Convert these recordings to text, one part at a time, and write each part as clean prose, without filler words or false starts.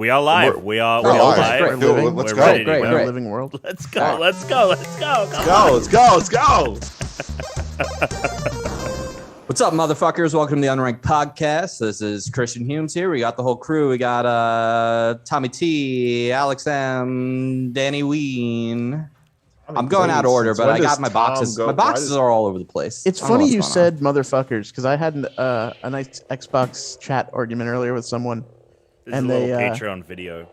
We are live. We are live. live. Dude, let's We're go. ready to Great. go. Living world. Let's go. Let's go. Let's go. Let's go. What's up, motherfuckers? Welcome to the Unranked podcast. This is Christian Humes here. We got the whole crew. We got Tommy T, Alex M, Danny Ween. I'm going out of order, but I got my boxes. My boxes are all over the place. It's funny you said motherfuckers because I had a nice Xbox chat argument earlier with someone, This and is a they little Patreon video.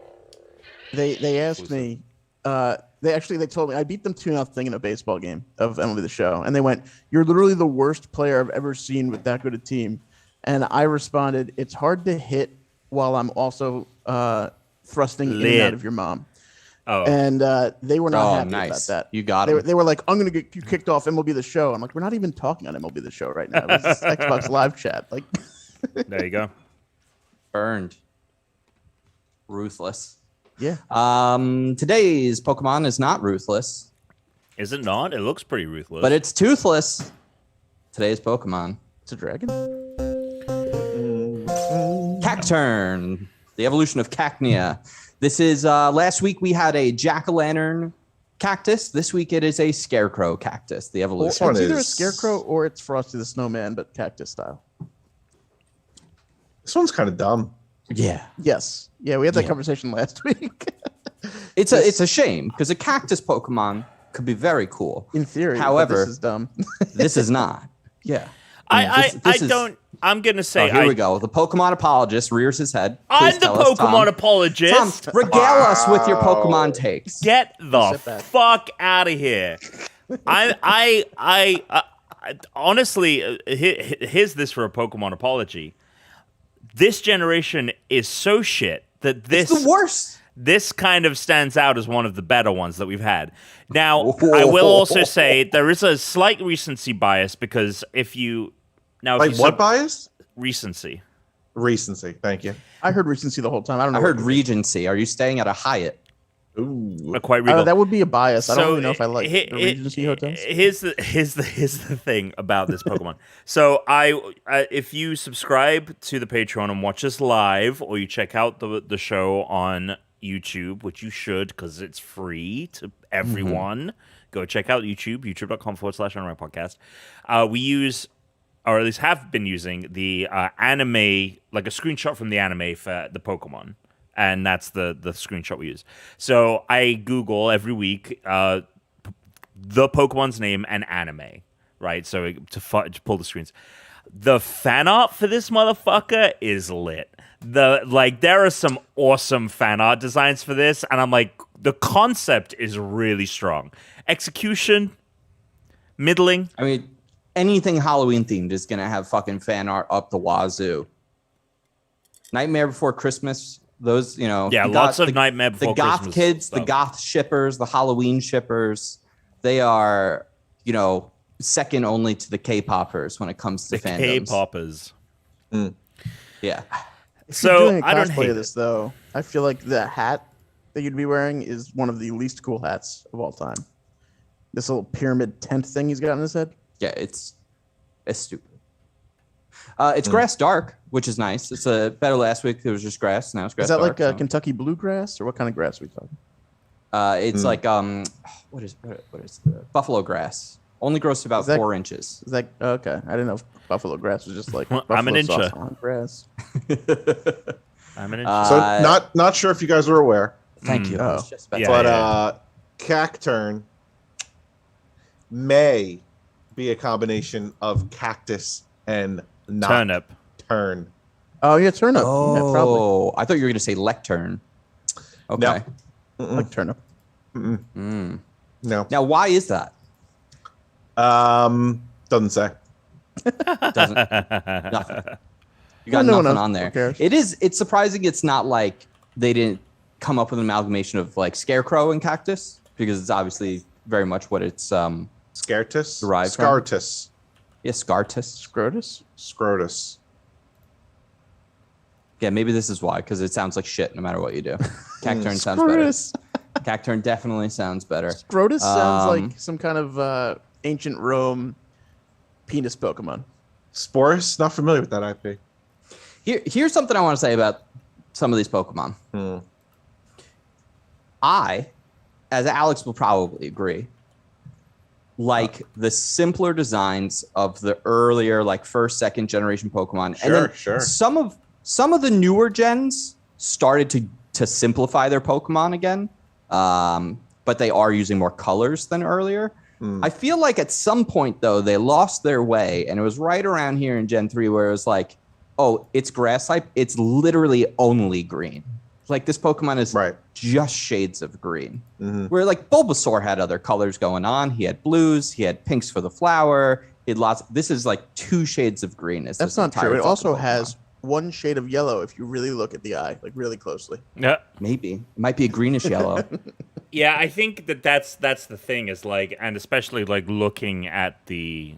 They asked me. They told me I beat them 2-0 in a baseball game of MLB The Show, and they went, "You're literally the worst player I've ever seen with that good a team." And I responded, "It's hard to hit while I'm also thrusting in and out of your mom." Oh, And they were not happy nice. about that. You got they, it. they were like, "I'm gonna get you kicked off MLB The Show." I'm like, "We're not even talking on MLB The Show right now. This is Xbox Live chat." Like, there you go. Burned. Ruthless. yeah. Today's Pokemon is not ruthless, Is it not? It looks pretty ruthless. but it's toothless. Today's Pokemon. It's a dragon. Cacturn, the evolution of Cacnea. This is last week we had a jack-o'-lantern cactus. This week it is a scarecrow cactus. The It's evolution. one either a is- scarecrow or it's Frosty the Snowman, but cactus style. This one's kind of dumb. Yeah, Yes. Yeah, we had that Yeah. conversation last week. it's a shame because a cactus Pokemon could be very cool. In theory, However- but this is dumb. This is not. Yeah, I this is- don't. I'm gonna say. Oh, here we go. The Pokemon apologist rears his head. Please I'm the tell us, Tom. Pokemon apologist. Tom, regale us with your Pokemon takes. Get the Sit back. fuck out of here. I honestly, here's this for a Pokemon apology. This generation is so shit that It's the worst. this kind of stands out as one of the better ones that we've had. Now, I will also say there is a slight recency bias because if you Bias? recency. Recency. Thank you. I heard recency the whole time. I don't know. I what heard it is. Regency. Are you staying at a Hyatt? Ooh. Quite regal. That would be a bias. I don't So, really know if I like the Regency hotels. Here's the thing about this Pokemon. So if you subscribe to the Patreon and watch us live, or you check out the show on YouTube, which you should because it's free to everyone. Go check out YouTube, youtube.com/Unranked podcast. We use, or at least have been using, the anime, like a screenshot from the anime for the Pokemon. And that's the screenshot we use. So I Google every week the Pokemon's name and anime, right? So to pull the screens. The fan art for this motherfucker is lit. There are some awesome fan art designs for this, and I'm like, the concept is really strong. Execution, middling. I mean, anything Halloween themed is gonna have fucking fan art up the wazoo. Nightmare Before Christmas. Those, Yeah, you lots got of Nightmare Before the goth Christmas kids, the stuff. goth shippers, the Halloween shippers. They are, second only to the K-poppers when it comes to The fandoms. K-poppers. Yeah. If you're doing So a I don't cosplay hate of this though. I feel like the hat that you'd be wearing is one of the least cool hats of all time. This little pyramid tent thing he's got on his head. Yeah, it's stupid. It's grass dark, which is nice. It's better last week. It was just grass. Now it's grass Is that dark. like Kentucky bluegrass or what kind of grass are we talking? It's like what is the buffalo grass? Only grows to about Is that- 4 inches. Is that okay? I didn't know if buffalo grass was just like buffalo I'm an incher. sauce on grass. I'm an So not sure if you guys were aware, Thank you. I was Oh. just about Yeah. to- but Cacturn may be a combination of cactus and turnip. turn. Oh yeah, turnip. Yeah, probably Oh, I thought you were going to say lectern. Okay. like turnip. No. Now, why is that? Doesn't say. Doesn't nothing. You got No one nothing knows. on Who there. cares? It's surprising it's not like they didn't come up with an amalgamation of like scarecrow and cactus because it's obviously very much what it's Scartus? Derived from? Scartus. Scartus. Scrotus. Scrotus. Yeah, maybe this is why, because it sounds like shit no matter what you do. Cacturn sounds better. Scrotus. Cacturn definitely sounds better. Scrotus sounds Um, like some kind of ancient Rome penis Pokemon. Sporus? Not familiar with that IP. Here's something I want to say about some of these Pokemon. I, as Alex will probably agree, like the simpler designs of the earlier, like first, second generation Pokemon. Sure, and then sure. Some of the newer gens started to simplify their Pokemon again, but they are using more colors than earlier. I feel like at some point, though, they lost their way, and it was right around here in Gen 3 where it was like, oh, it's grass type. It's literally only green. Like this Pokemon is just shades of green. Where like Bulbasaur had other colors going on. He had blues. He had pinks for the flower. He had lots. This is like 2 shades of green. That's not true. It also has 1 shade of yellow if you really look at the eye, like really closely. Yeah. Maybe it might be a greenish yellow. Yeah, I think that's the thing is like, and especially like looking at the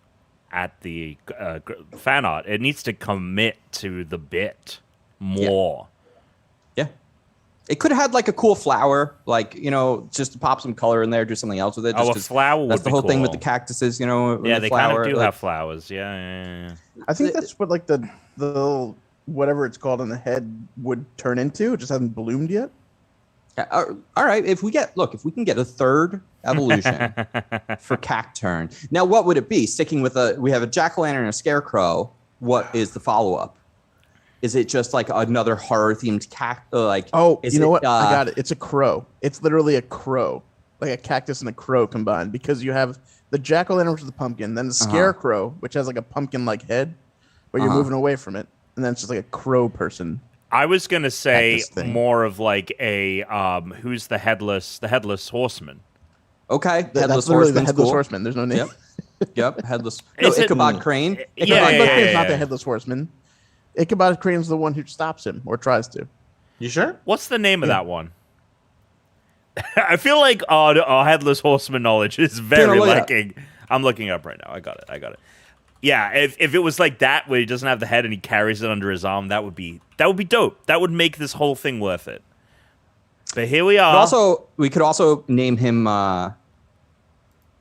fan art, it needs to commit to the bit more. Yeah. It could have had like a cool flower, like, you know, just to pop some color in there, do something else with it. A flower would That's the be whole thing cool. with the cactuses, you know. Yeah, the they flower, kind of do like, have flowers. Yeah. I think that's what like the little whatever it's called in the head would turn into. It just hasn't bloomed yet. All right, if we can get a third evolution for Cacturn. Now, what would it be? Sticking with we have a jack-o'-lantern and a scarecrow. What is the follow-up? Is it just like another horror-themed you know what? I got it. It's a crow. It's literally a crow, like a cactus and a crow combined, because you have the jack-o'-lantern, which is the pumpkin, then the scarecrow, which has like a pumpkin-like head, where you're moving away from it, and then it's just like a crow person. I was gonna say more of like a who's the headless horseman. Okay, That's literally the headless horseman. There's no name. Yep, headless. No, Ichabod Crane. Ichabod Crane's not the headless horseman. Ichabod Crane's the one who stops him or tries to. You sure? What's the name of that one? I feel like our headless horseman knowledge is very lacking. I'm looking up right now. I got it. Yeah, if it was like that, where he doesn't have the head and he carries it under his arm, that would be dope. That would make this whole thing worth it. But here we are. But we could also name him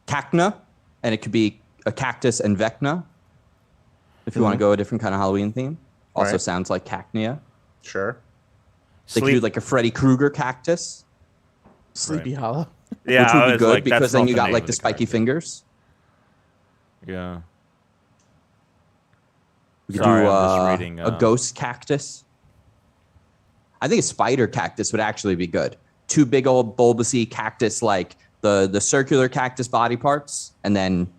Cacna, and it could be a cactus and Vecna. If you want to go a different kind of Halloween theme, also sounds like Cacnea. Sure. They could do like a Freddy Krueger cactus. Sleepy Hollow. Yeah, which would be good like, because then you got like of the spiky fingers. Yeah. We could do a ghost cactus. I think a spider cactus would actually be good. 2 big old bulbousy cactus, like the circular cactus body parts, and then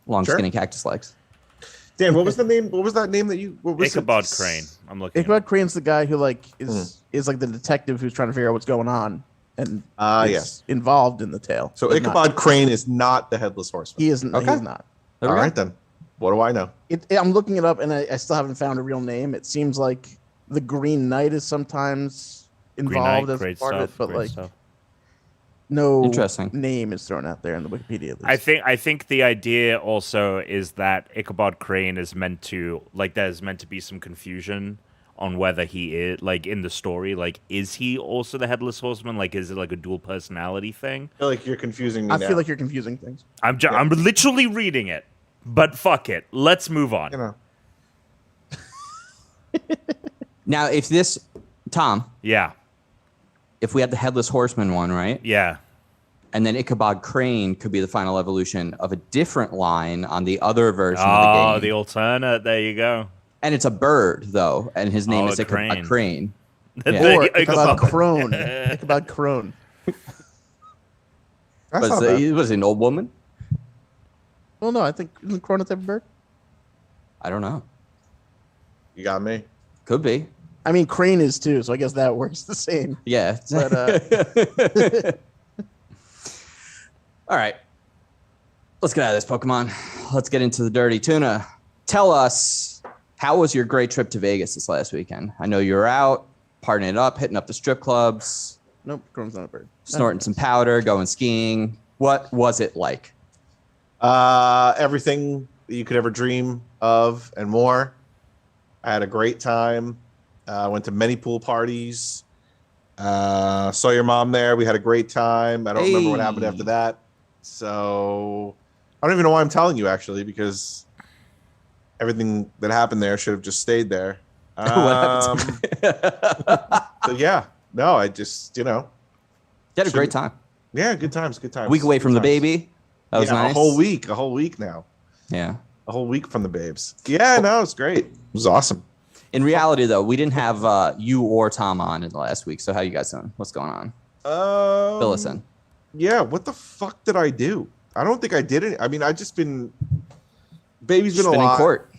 long skinny cactus legs. Dan, what was the name? What was that name that you? What was Ichabod Crane. I'm looking. Ichabod Crane's the guy who like is like the detective who's trying to figure out what's going on and is involved in the tale. So Ichabod Crane is not the headless horseman. He isn't. Okay. He's not. All right then. What do I know? I'm looking it up and I still haven't found a real name. It seems like the Green Knight is sometimes involved as part of it, but like no name is thrown out there in the Wikipedia. At least. I think the idea also is that Ichabod Crane is meant to there's meant to be some confusion on whether he is like in the story, like is he also the headless horseman? Like is it like a dual personality thing? I feel like you're confusing me. I feel like you're confusing things. I'm literally reading it, but fuck it, let's move on. You know. Now, if this Tom, if we had the headless horseman one, right? Yeah. And then Ichabod Crane could be the final evolution of a different line on the other version of the game. Oh, the alternate. There you go. And it's a bird, though, and his name is Ichabod Crane. Or Ichabod Crone. Ichabod Crone. Was it an old woman? Well, no, I think isn't Crone a type of bird? I don't know. You got me. Could be. I mean, Crane is too, so I guess that works the same. Yeah. But, all right. Let's get out of this Pokemon. Let's get into the dirty tuna. Tell us, how was your great trip to Vegas this last weekend? I know you were out, partying it up, hitting up the strip clubs. Nope, Crone's not a bird. Snorting some powder, going skiing. What was it like? Everything that you could ever dream of and more. I had a great time. Went to many pool parties. Saw your mom there. We had a great time. I don't remember what happened after that. So I don't even know why I'm telling you, actually, because everything that happened there should have just stayed there. What happened So yeah, no, I just You had a great time. yeah, good times. A week away from the baby. That was nice. A whole week now. Yeah. A whole week from the babes. Yeah, no, it's great. It was awesome. In reality, though, we didn't have you or Tom on in the last week. So how you guys doing? What's going on? Fill us in. Yeah, what the fuck did I do? I don't think I did it. I mean, I just been. Baby's been a lot. In court.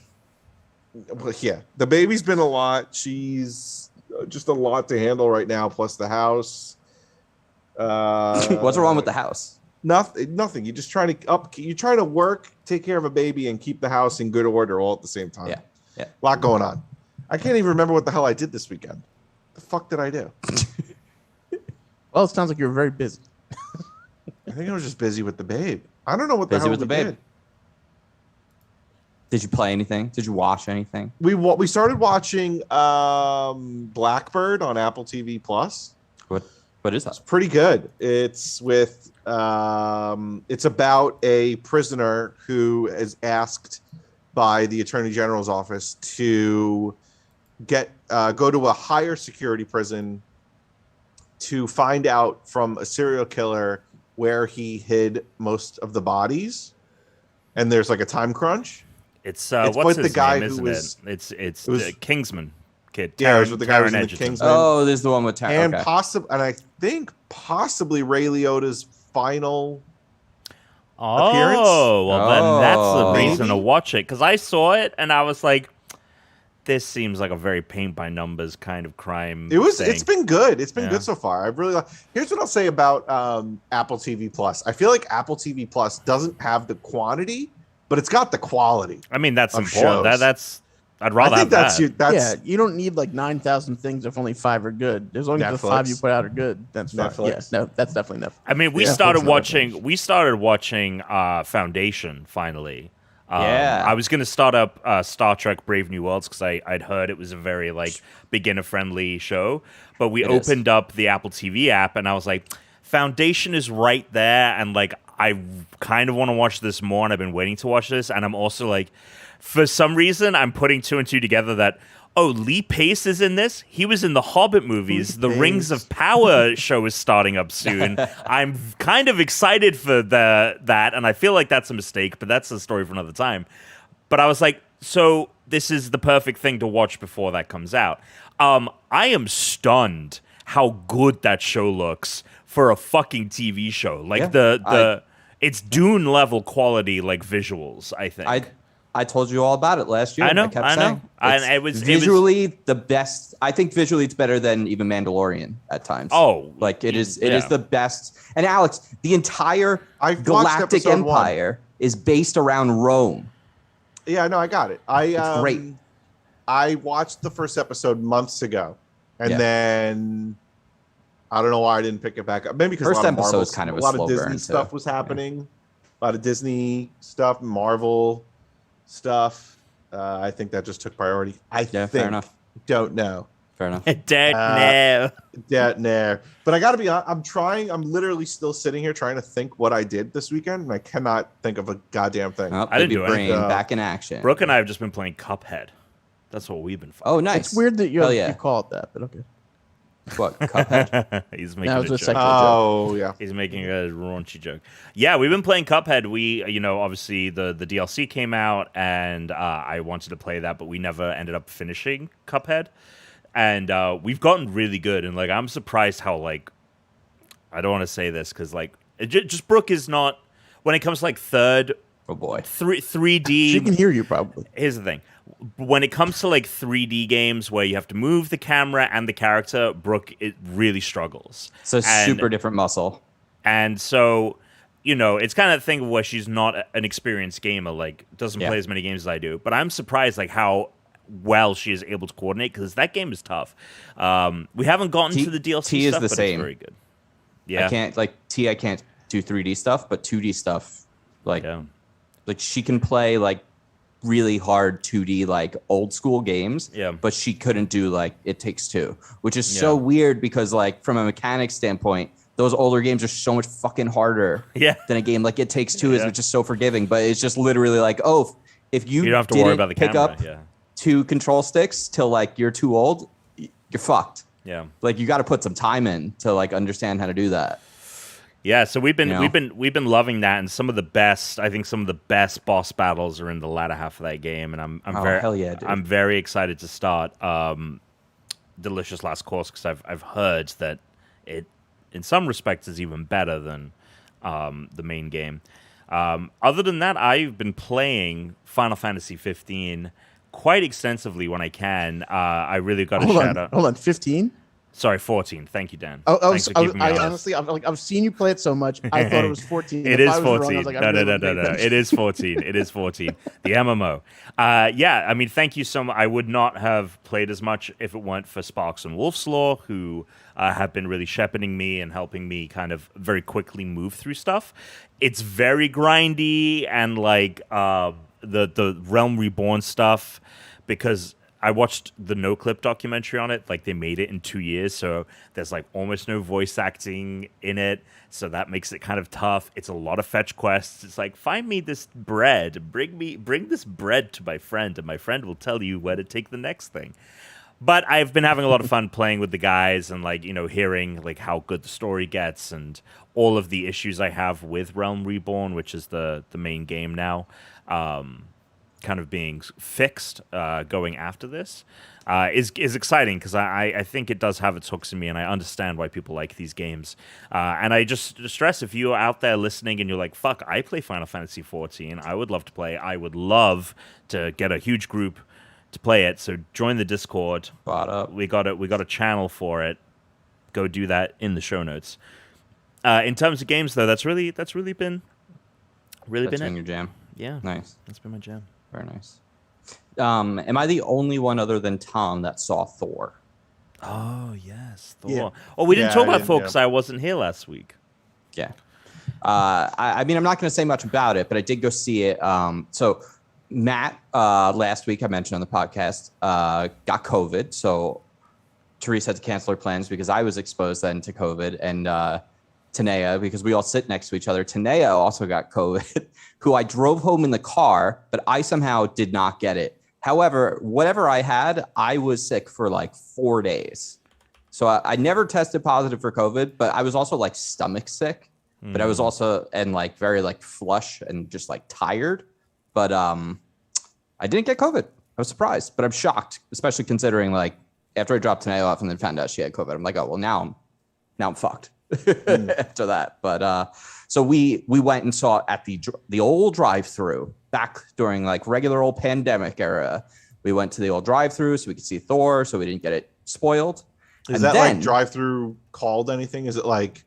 Well, yeah, the baby's been a lot. She's just a lot to handle right now. Plus the house. What's wrong with the house? Nothing. You're just trying to You're trying to work, take care of a baby, and keep the house in good order all at the same time. Yeah. A lot going on. I can't even remember what the hell I did this weekend. The fuck did I do? Well, it sounds like you're very busy. I think I was just busy with the babe. I don't know what the Busy hell with the we babe. did. Did you play anything? Did you watch anything? We started watching Blackbird on Apple TV Plus. What is that? It's pretty good. It's with it's about a prisoner who is asked by the Attorney General's office to go to a higher security prison to find out from a serial killer where he hid most of the bodies. And there's like a time crunch. It's with what's the his guy name, who isn't was- it? It's it was- the Kingsman kid. Yeah, it was with the guy who was Taron in the Egerton. Kingsman. Oh, there's the one with Tara. And Okay. and I think possibly Ray Liotta's final. Oh, well, then that's the Maybe. reason to watch it. Because I saw it and I was like, this seems like a very paint by numbers kind of crime. It's been good. It's been Yeah. good so far. I really Here's what I'll say about Apple TV Plus. I feel like Apple TV Plus doesn't have the quantity, but it's got the quality. I mean, that's of important. shows. That's I'd rather I think have that's that. you. That's Yeah, you don't need like 9,000 things if only 5 are good. As long as the 5 you Netflix. put out are good, that's fine. Netflix. Yeah, no, that's definitely Netflix. I mean, we Yeah, started unfortunately. watching Foundation finally. Yeah. I was going to start up Star Trek Brave New Worlds because I'd heard it was a very like beginner friendly show, but we It is. opened up the Apple TV app and I was like, Foundation is right there, and like I kind of want to watch this more, and I've been waiting to watch this, and I'm also like, for some reason, I'm putting 2 and 2 together that, oh, Lee Pace is in this. He was in the Hobbit movies. The Rings of Power show is starting up soon. I'm kind of excited for that, and I feel like that's a mistake, but that's a story for another time. But I was like, so this is the perfect thing to watch before that comes out. I am stunned how good that show looks for a fucking TV show. Like it's Dune level quality, like visuals, I think. I told you all about it last year. I know, kept I know. saying. And It's it was visually the best. I think visually it's better than even Mandalorian at times. Oh, like it is. yeah. It is the best. And Alex, the entire I've watched galactic episode 1. empire is based around Rome. Yeah, no, I got it. It's great. I watched the first episode months ago, and Yeah. then I don't know why I didn't pick it back up. Maybe because First a lot of episode Marvel, is kind of a lot slow of Disney burn, too. stuff was happening. A lot of Disney stuff, Marvel stuff. I think that just took priority. I Yeah, think. fair enough. Don't know. Fair enough. Dead now. Yeah, nah. But I got to be honest. I'm trying. I'm literally still sitting here trying to think what I did this weekend, and I cannot think of a goddamn thing. Oh, I didn't baby do brain anything. back in action. Brooke and I have just been playing Cuphead. That's what we've been. Oh, nice. It's weird that you Hell yeah. call it that, but okay. What? Cuphead? He's making That a was a joke. second Oh yeah. He's making a raunchy joke. Yeah, we've been playing Cuphead. We, obviously the DLC came out, and I wanted to play that, but we never ended up finishing Cuphead. And we've gotten really good, and like I'm surprised how like I don't want to say this because like just Brooke is not when it comes to like Oh boy. 3D. She can hear you probably. Here's the thing. When it comes to like 3D games where you have to move the camera and the character, Brooke, it really struggles. It's a super different muscle. And so, it's kind of the thing where she's not an experienced gamer, like doesn't play as many games as I do. But I'm surprised like how well she is able to coordinate because that game is tough. We haven't gotten to the DLC T is stuff, the but same. it's very good. Yeah. I can't do 3D stuff, but 2D stuff, like she can play like really hard 2D like old school games. Yeah. But she couldn't do like It Takes Two, which is so Yeah. weird because like from a mechanics standpoint, those older games are so much fucking harder Yeah. than a game like It Takes Two is, Yeah. which is so forgiving. But it's just literally like, oh, if you You don't have to didn't worry about the pick camera. up Yeah. 2 control sticks till like you're too old, you're fucked. Yeah. Like you got to put some time in to like understand how to do that. Yeah, so we've been loving that, and some of the best boss battles are in the latter half of that game, and I'm hell yeah, dude. I'm very excited to start Delicious Last Course, because I've heard that it in some respects is even better than the main game. Other than that, I've been playing Final Fantasy 15 quite extensively when I can. I really got a shout out. Hold on, 15? Sorry, 14. Thank you, Dan. Honestly, I've seen you play it so much. I thought it was 14. It is 14. No. It is 14. It is 14. The MMO. Yeah, I mean, thank you so much. I would not have played as much if it weren't for Sparks and Wolfslaw, who have been really shepherding me and helping me kind of very quickly move through stuff. It's very grindy, and like the Realm Reborn stuff, because I watched the No Clip documentary on it. Like, they made it in 2 years, so there's like almost no voice acting in it, so that makes it kind of tough. It's a lot of fetch quests. It's like, find me this bread, bring this bread to my friend, and my friend will tell you where to take the next thing. But I've been having a lot of fun playing with the guys, and like, you know, hearing like how good the story gets, and all of the issues I have with Realm Reborn, which is the main game now, kind of being fixed going after this is exciting, because I think it does have its hooks in me, and I understand why people like these games. And I just stress, if you're out there listening and you're like, fuck, I play Final Fantasy 14, I would love to play. I would love to get a huge group to play it. So join the Discord. We got a channel for it. Go do that in the show notes. In terms of games, though, that's really been your jam. Yeah, nice. That's been my jam. Very nice. Am I the only one other than Tom that saw Thor? Oh, yes, Thor. Yeah. Oh, we didn't talk about Thor because I wasn't here last week. Yeah. I mean, I'm not going to say much about it, but I did go see it. So Matt, last week I mentioned on the podcast, got COVID. So Therese had to cancel her plans because I was exposed then to COVID. And Tanea, because we all sit next to each other. Tanea also got COVID, who I drove home in the car, but I somehow did not get it. However, whatever I had, I was sick for like 4 days. So I never tested positive for COVID, but I was also like stomach sick, but I was also, and like very like flush and just like tired. But I didn't get COVID. I was surprised, but I'm shocked, especially considering like after I dropped Tanea off and then found out she had COVID, I'm like, oh, well, now I'm fucked. After that. But so we went and saw it at the old drive-through back during like regular old pandemic era. We went to the old drive-through so we could see Thor, so we didn't get it spoiled. Is that like drive-through called anything? Is it like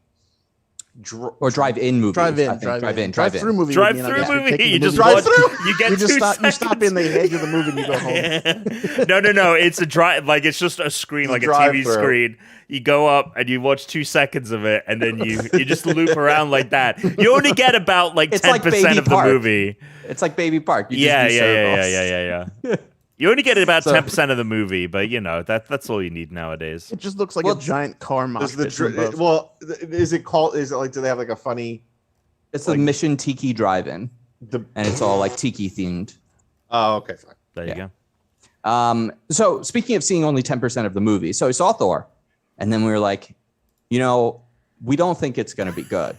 or drive-in movies? Drive-through movie. Drive-through movie. You just drive through. You get you stop in the edge of the movie and you go home. No. It's a drive. Like, it's just a screen, like a TV screen. You go up and you watch 2 seconds of it, and then you just loop around like that. You only get about like 10% of the movie. It's like Baby Park. Yeah. You only get about 10% of the movie, but you know that's all you need nowadays. It just looks like a giant car mosh pit. Is it called? Is it like? Do they have like a funny? It's the Mission Tiki Drive-In, and it's all like tiki themed. Oh, okay, fine. There you go. So speaking of seeing only 10% of the movie, so we saw Thor, and then we were like, you know, we don't think it's going to be good,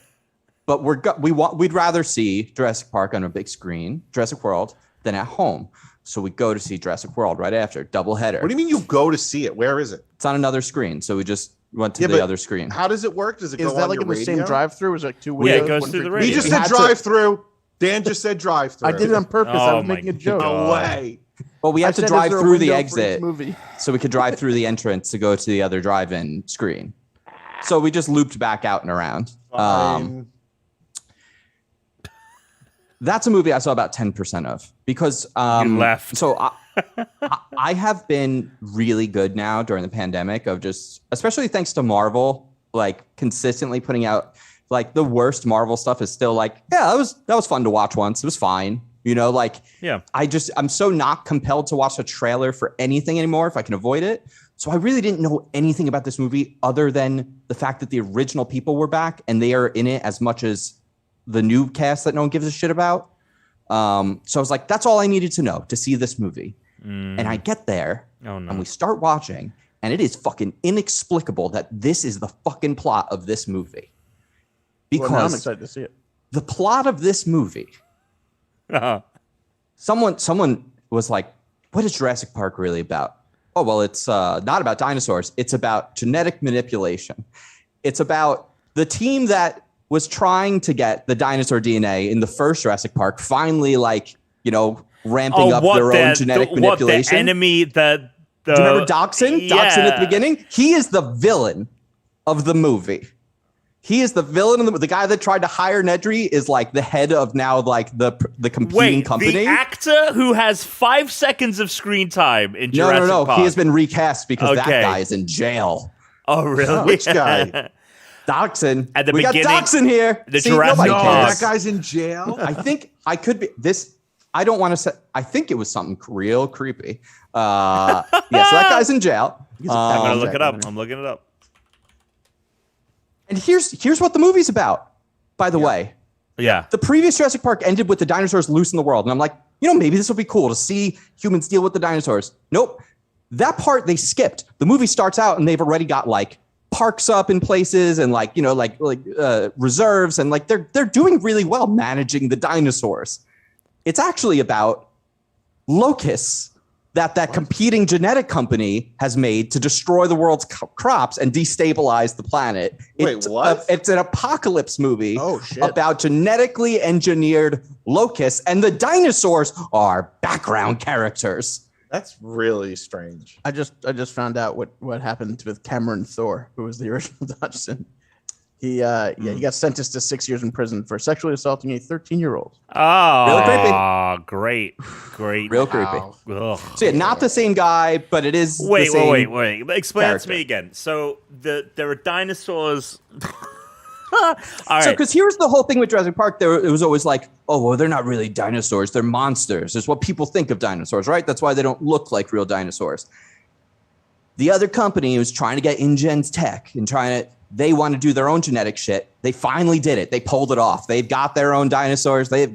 but we'd rather see Jurassic Park on a big screen, Jurassic World, than at home. So we go to see Jurassic World right after, double header. What do you mean you go to see it? Where is it? It's on another screen, so we just went to the other screen. How does it work? Does it go on that like your in the radio? same drive-through? Is it like 2 windows? Yeah, it goes through the radio. He just said drive-through. Dan just said drive-through. I did it on purpose. I was making a joke. No way. Well, we had to drive through the exit movie, so we could drive through the entrance to go to the other drive-in screen. So we just looped back out and around. That's a movie I saw about 10% of because you left. So I have been really good now during the pandemic of just, especially thanks to Marvel, like consistently putting out like the worst Marvel stuff is still like, yeah, that was fun to watch once. It was fine. You know, like, yeah, I'm so not compelled to watch a trailer for anything anymore if I can avoid it. So I really didn't know anything about this movie other than the fact that the original people were back and they are in it as much as the new cast that no one gives a shit about. So I was like, that's all I needed to know to see this movie. And I get there, Oh, no. and we start watching, and it is fucking inexplicable that this is the fucking plot of this movie. Because Well, now I'm excited to see it. the plot of this movie, someone was like, what is Jurassic Park really about? Oh, well, it's not about dinosaurs. It's about genetic manipulation. It's about the team that was trying to get the dinosaur DNA in the first Jurassic Park finally, ramping up their own genetic manipulation. The enemy that... Do you remember Dachshund? Yeah. Dachshund at the beginning? He is the villain of the movie. He is the villain of the guy that tried to hire Nedry is like the head of now like the competing company. The actor who has 5 seconds of screen time in Jurassic Park. He has been recast because that guy is in jail. Oh, really? Which guy? Dachshund. At the we beginning, got Dachshund here. the Jurassic nobody Park. cares. That guy's in jail. I think I could be this. I don't want to say. I think it was something real creepy. So that guy's in jail. I'm gonna look it up. I'm looking it up. And here's what the movie's about. By the way, Yeah. the previous Jurassic Park ended with the dinosaurs loose in the world, and I'm like, maybe this will be cool to see humans deal with the dinosaurs. Nope, that part they skipped. The movie starts out, and they've already got like parks up in places, and reserves, and like they're doing really well managing the dinosaurs. It's actually about locusts that competing genetic company has made to destroy the world's crops and destabilize the planet. Wait, what? It's an apocalypse movie shit. about genetically engineered locusts, and the dinosaurs are background characters. That's really strange. I just found out what happened with Cameron Thor, who was the original Dodgson. He got sentenced to 6 years in prison for sexually assaulting a 13-year-old. Oh, Really great. Real creepy. Ugh. So yeah, not the same guy, but it is. Wait. Explain character. it to me again. So there are dinosaurs. All right. So, because here's the whole thing with Jurassic Park, it was always like, oh, well, they're not really dinosaurs. They're monsters. It's what people think of dinosaurs, right? That's why they don't look like real dinosaurs. The other company was trying to get InGen's tech and they want to do their own genetic shit. They finally did it. They pulled it off. They've got their own dinosaurs. They're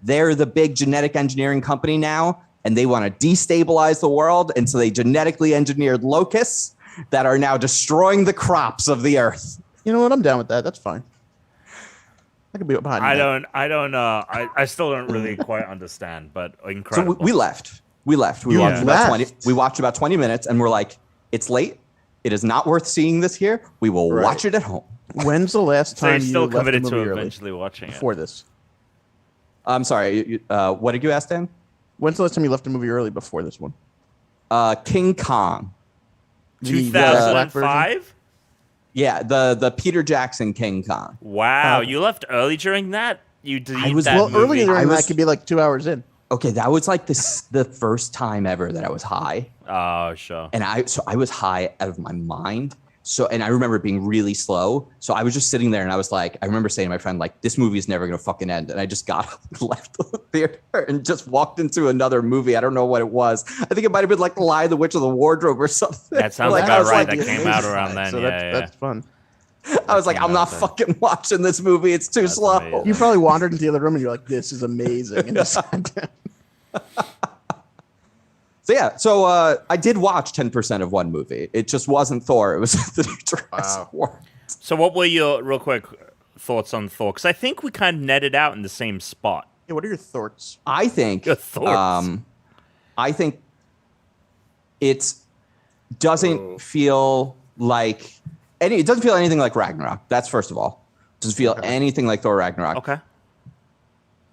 the big genetic engineering company now, and they want to destabilize the world. And so they genetically engineered locusts that are now destroying the crops of the earth. You know what? I'm down with that. That's fine. I could be behind. I still don't really quite understand, but incredible. So we left. We watched about 20 minutes, and we're like, it's late. It is not worth seeing this here. We will watch it at home. When's the last So you're time still you left committed the movie to early eventually watching it. before this? I'm sorry. What did you ask, Dan? When's the last time you left a movie early before this one? King Kong. The black version? 2005? Yeah, the Peter Jackson King Kong. Wow, you left early during that? You deleted was- that well, movie? Earlier than that could be like 2 hours in. Okay, that was like the first time ever that I was high, Oh, sure. and I was high out of my mind. So, and I remember it being really slow. So I was just sitting there, and I was like, I remember saying to my friend, like, this movie is never gonna fucking end. And I just got up, left the theater, and just walked into another movie. I don't know what it was. I think it might have been like The Lion, the Witch, or the Wardrobe or something. That sounds Like, I about was right. like- That came out around then. So that's fun. I was like, I'm not fucking watching this movie. It's too slow. amazing. You probably wandered into the other room and you're like, "This is amazing." And just sat down. So yeah, I did watch 10% of one movie. It just wasn't Thor. It was the new Jurassic World. So what were your, real quick, thoughts on Thor? Because I think we kind of netted out in the same spot. Hey, what are your thoughts? I think Your thoughts. I think it doesn't feel like it doesn't feel anything like Ragnarok. That's first of all. It doesn't feel anything like Thor Ragnarok. Okay.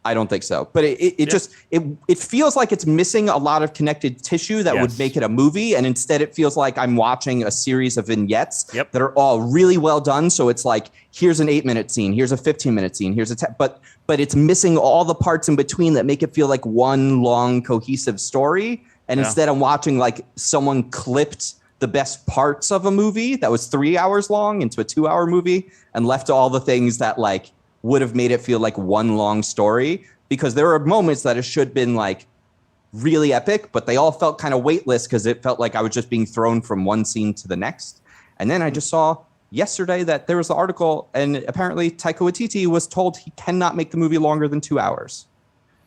I don't think so. But it feels like it's missing a lot of connected tissue that would Yes. make it a movie, and instead it feels like I'm watching a series of vignettes Yep. that are all really well done. So it's like, here's an 8-minute scene, here's a 15-minute scene, here's but it's missing all the parts in between that make it feel like one long cohesive story. And Yeah. instead I'm watching like someone clipped the best parts of a movie that was 3 hours long into a 2-hour movie and left all the things that like would have made it feel like one long story, because there are moments that it should have been like really epic, but they all felt kind of weightless because it felt like I was just being thrown from one scene to the next. And then I just saw yesterday that there was an article, and apparently Taika Waititi was told he cannot make the movie longer than 2 hours.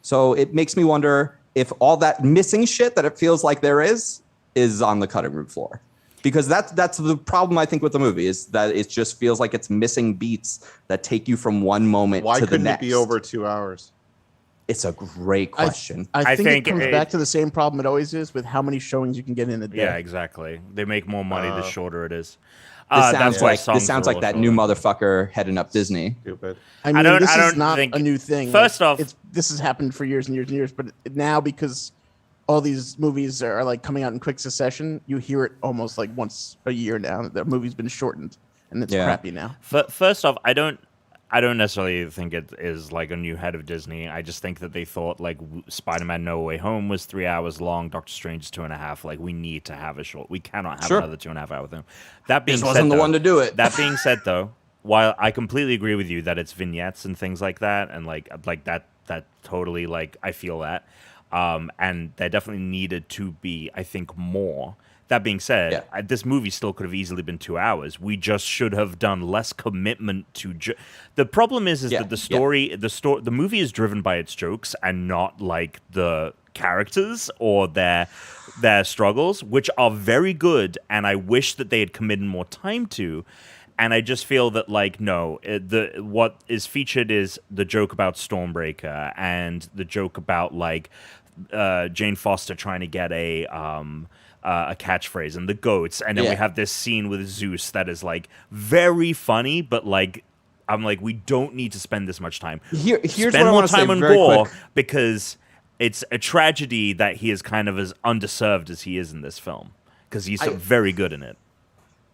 So it makes me wonder, if all that missing shit that it feels like there is on the cutting room floor. Because that's the problem, I think, with the movie, is that it just feels like it's missing beats that take you from one moment to the next. Why couldn't it be over 2 hours? It's a great question. I think it comes back to the same problem it always is with how many showings you can get in a day. Yeah, exactly. They make more money the shorter it is. This sounds like that new motherfucker heading up Disney. Stupid. I mean, this is not a new thing. First off, this has happened for years and years and years, but now because all these movies are like coming out in quick succession, you hear it almost like once a year now. The movie's been shortened, and it's crappy now. First off, I don't necessarily think it is like a new head of Disney. I just think that they thought like Spider-Man No Way Home was 3 hours long, Doctor Strange is 2.5. Like we need to have a short. We cannot have another 2.5 hour film. That being this said, wasn't the one to do it. That being said, though, while I completely agree with you that it's vignettes and things like that, and like that totally like I feel that. And there definitely needed to be, I think, more. That being said, this movie still could have easily been 2 hours. We just should have done less commitment to. The problem is that the story, the movie is driven by its jokes and not like the characters or their struggles, which are very good. And I wish that they had committed more time to. And I just feel that, like, no, what is featured is the joke about Stormbreaker and the joke about like Jane Foster trying to get a catchphrase and the goats, and then we have this scene with Zeus that is like very funny, but like I'm like, we don't need to spend this much time. Here's spend what I more want to say time on very Gore quick. because it's a tragedy that he is kind of as underserved as he is in this film because he's very good in it.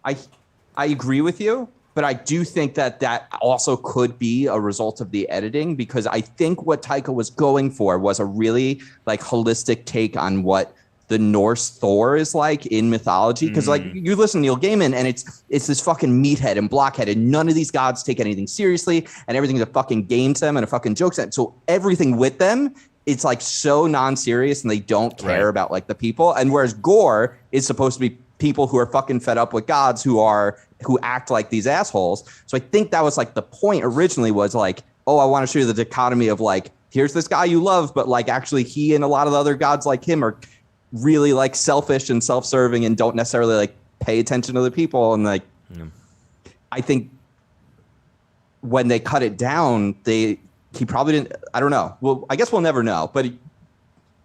I agree with you, but I do think that also could be a result of the editing, because I think what Taika was going for was a really like holistic take on what the Norse Thor is like in mythology. Because like you listen to Neil Gaiman and it's this fucking meathead and blockhead, and none of these gods take anything seriously, and everything's a fucking game to them and a fucking joke to them. So everything with them, it's like so non-serious, and they don't care about like the people. And whereas Gore is supposed to be people who are fucking fed up with gods who act like these assholes. So I think that was like the point originally, was like, oh, I want to show you the dichotomy of like, here's this guy you love, but like actually he and a lot of the other gods like him are really like selfish and self-serving and don't necessarily like pay attention to the people. And like, I think when they cut it down, he probably didn't, I don't know. Well, I guess we'll never know, but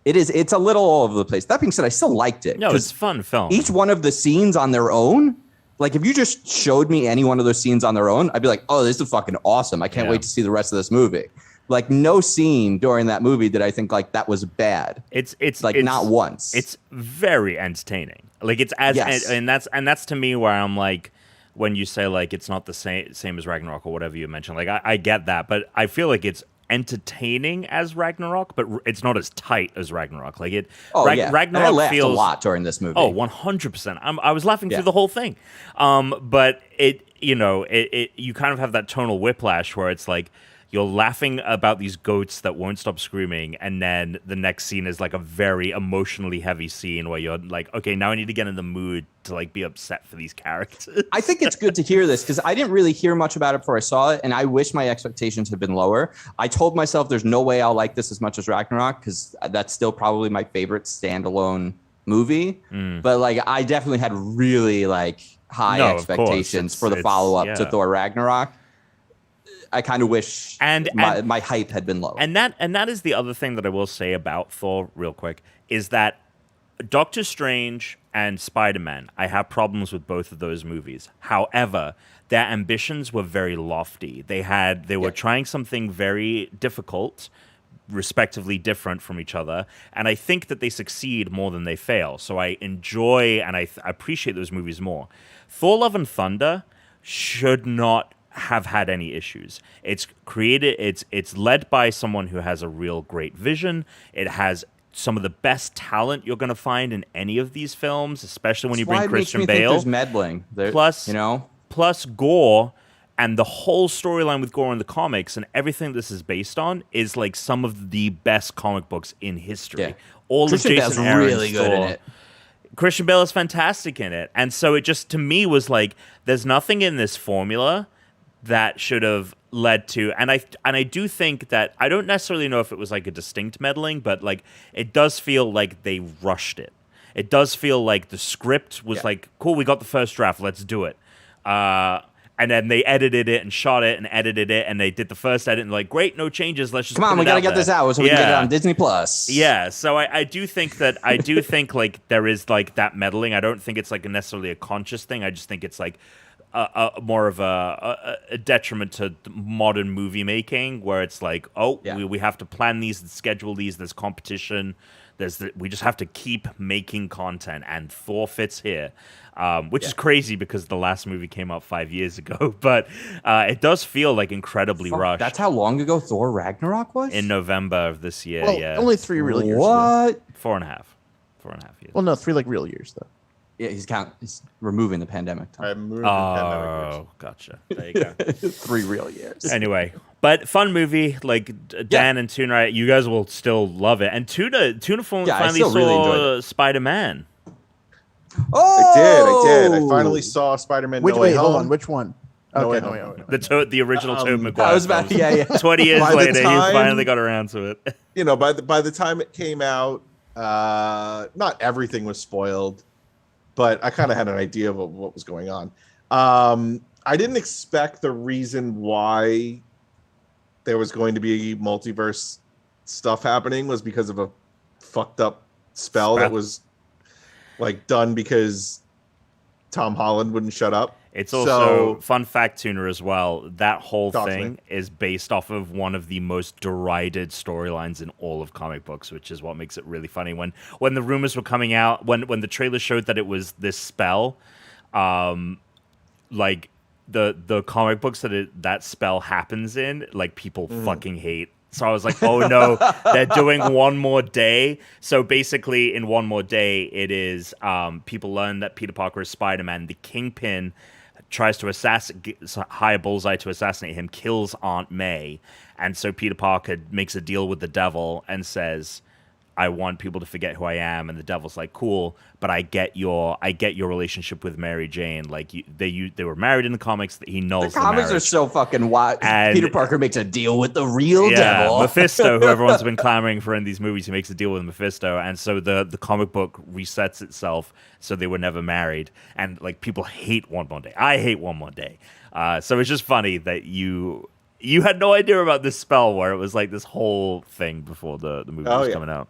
it's a little all over the place. That being said, I still liked it. No, it's a fun film. Each one of the scenes on their own, like if you just showed me any one of those scenes on their own, I'd be like, oh, this is fucking awesome. I can't wait to see the rest of this movie. Like no scene during that movie did I think like that was bad. It's not once. It's very entertaining. Like it's and that's to me where I'm like, when you say like it's not the same as Ragnarok or whatever you mentioned, like I get that, but I feel like it's entertaining as Ragnarok, but it's not as tight as Ragnarok. Like it. Ragnarok I laughed feels a lot during this movie. Oh, 100%. I was laughing through the whole thing. But it you kind of have that tonal whiplash where it's like you're laughing about these goats that won't stop screaming, and then the next scene is like a very emotionally heavy scene where you're like, okay, now I need to get in the mood to like be upset for these characters. I think it's good to hear this because I didn't really hear much about it before I saw it, and I wish my expectations had been lower. I told myself there's no way I'll like this as much as Ragnarok because that's still probably my favorite standalone movie. But like, I definitely had really like high expectations for the follow-up to Thor Ragnarok. I kind of wish my hype had been low. And that is the other thing that I will say about Thor real quick is that Doctor Strange and Spider-Man, I have problems with both of those movies. However, their ambitions were very lofty. They were trying something very difficult, respectively different from each other, and I think that they succeed more than they fail. So I enjoy and I appreciate those movies more. Thor: Love and Thunder should not have had any issues. It's led by someone who has a real great vision. It has some of the best talent you're going to find in any of these films, especially when you bring Christian Bale. There's meddling. Plus Gore, and the whole storyline with Gore in the comics and everything this is based on is like some of the best comic books in history. Yeah. All Christian of Jason Bale's Aaron's really good in it. Christian Bale is fantastic in it. And so it just, to me, was like, there's nothing in this formula that should have led to, and I do think that I don't necessarily know if it was like a distinct meddling, but like it does feel like they rushed it. It does feel like the script was like, cool, we got the first draft, let's do it. And then they edited it and shot it and edited it, and they did the first edit and like, great, no changes, let's just come on, we gotta get this out so we can get it on Disney Plus. Yeah, so I do think that like there is like that meddling. I don't think it's like necessarily a conscious thing. I just think it's like more of a detriment to modern movie making, where it's like, we have to plan these and schedule these. There's competition. We just have to keep making content, and Thor fits here, which is crazy because the last movie came out 5 years ago. But it does feel like incredibly rushed. That's how long ago Thor Ragnarok was? In November of this year. Well, only 3 real years. What? 4.5 years. Well, no, 3 like real years though. Yeah, he's removing the pandemic time. Gotcha. There you go. 3 real years. Anyway, but fun movie. Like Dan and Tuna, you guys will still love it. And Tuna finally saw really Spider-Man. Oh, I did. I finally saw Spider-Man. Hold on. Which one? Okay, no, The original Tobey Maguire. I was about, 20 years later, he finally got around to it. You know, by the time it came out, not everything was spoiled, but I kind of had an idea of what was going on. I didn't expect the reason why there was going to be multiverse stuff happening was because of a fucked up spell that was like done because Tom Holland wouldn't shut up. It's also, fun fact, Tuner, as well, that whole thing is based off of one of the most derided storylines in all of comic books, which is what makes it really funny. When the rumors were coming out, when the trailer showed that it was this spell, like the comic books that spell happens in, like people fucking hate. So I was like, oh no, they're doing One More Day. So basically in One More Day, it is people learn that Peter Parker is Spider-Man. The Kingpin tries to hire Bullseye to assassinate him, kills Aunt May. And so Peter Parker makes a deal with the devil and says, I want people to forget who I am. And the devil's like, cool, but I get your relationship with Mary Jane. Like they were married in the comics. He knows the comics are so fucking wild. And Peter Parker makes a deal with the real devil. Mephisto, who everyone's been clamoring for in these movies, he makes a deal with Mephisto. And so the comic book resets itself so they were never married. And like people hate One More Day. I hate One More Day. So it's just funny that you had no idea about this spell where it was like this whole thing before the movie was coming out.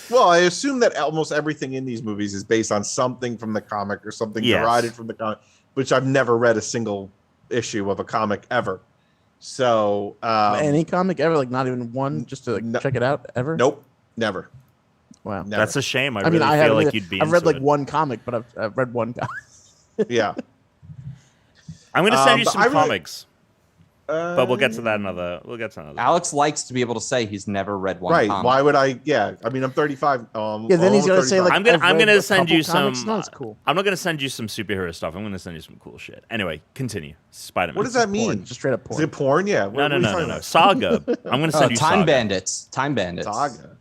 Well, I assume that almost everything in these movies is based on something from the comic or something derided from the comic, which I've never read a single issue of a comic ever. So any comic ever, like not even one, just to check it out ever? Nope, never. Wow, never. That's a shame. I really feel like you'd be. I've read like one comic, but I've read one comic. Yeah, I'm going to send you some comics. But we'll get to that another. Alex likes to be able to say he's never read one. Right? Comic. Why would I? Yeah, I mean, I'm 35. Then he's gonna say like, I'm gonna send you some. That's cool. I'm not gonna send you some superhero stuff. I'm gonna send you some cool shit. Anyway, continue. Spider-Man. What does that mean? Porn. Just straight up porn. Is it porn? Yeah. No. Saga. I'm gonna send you Time Saga. Bandits. Time Bandits. Saga.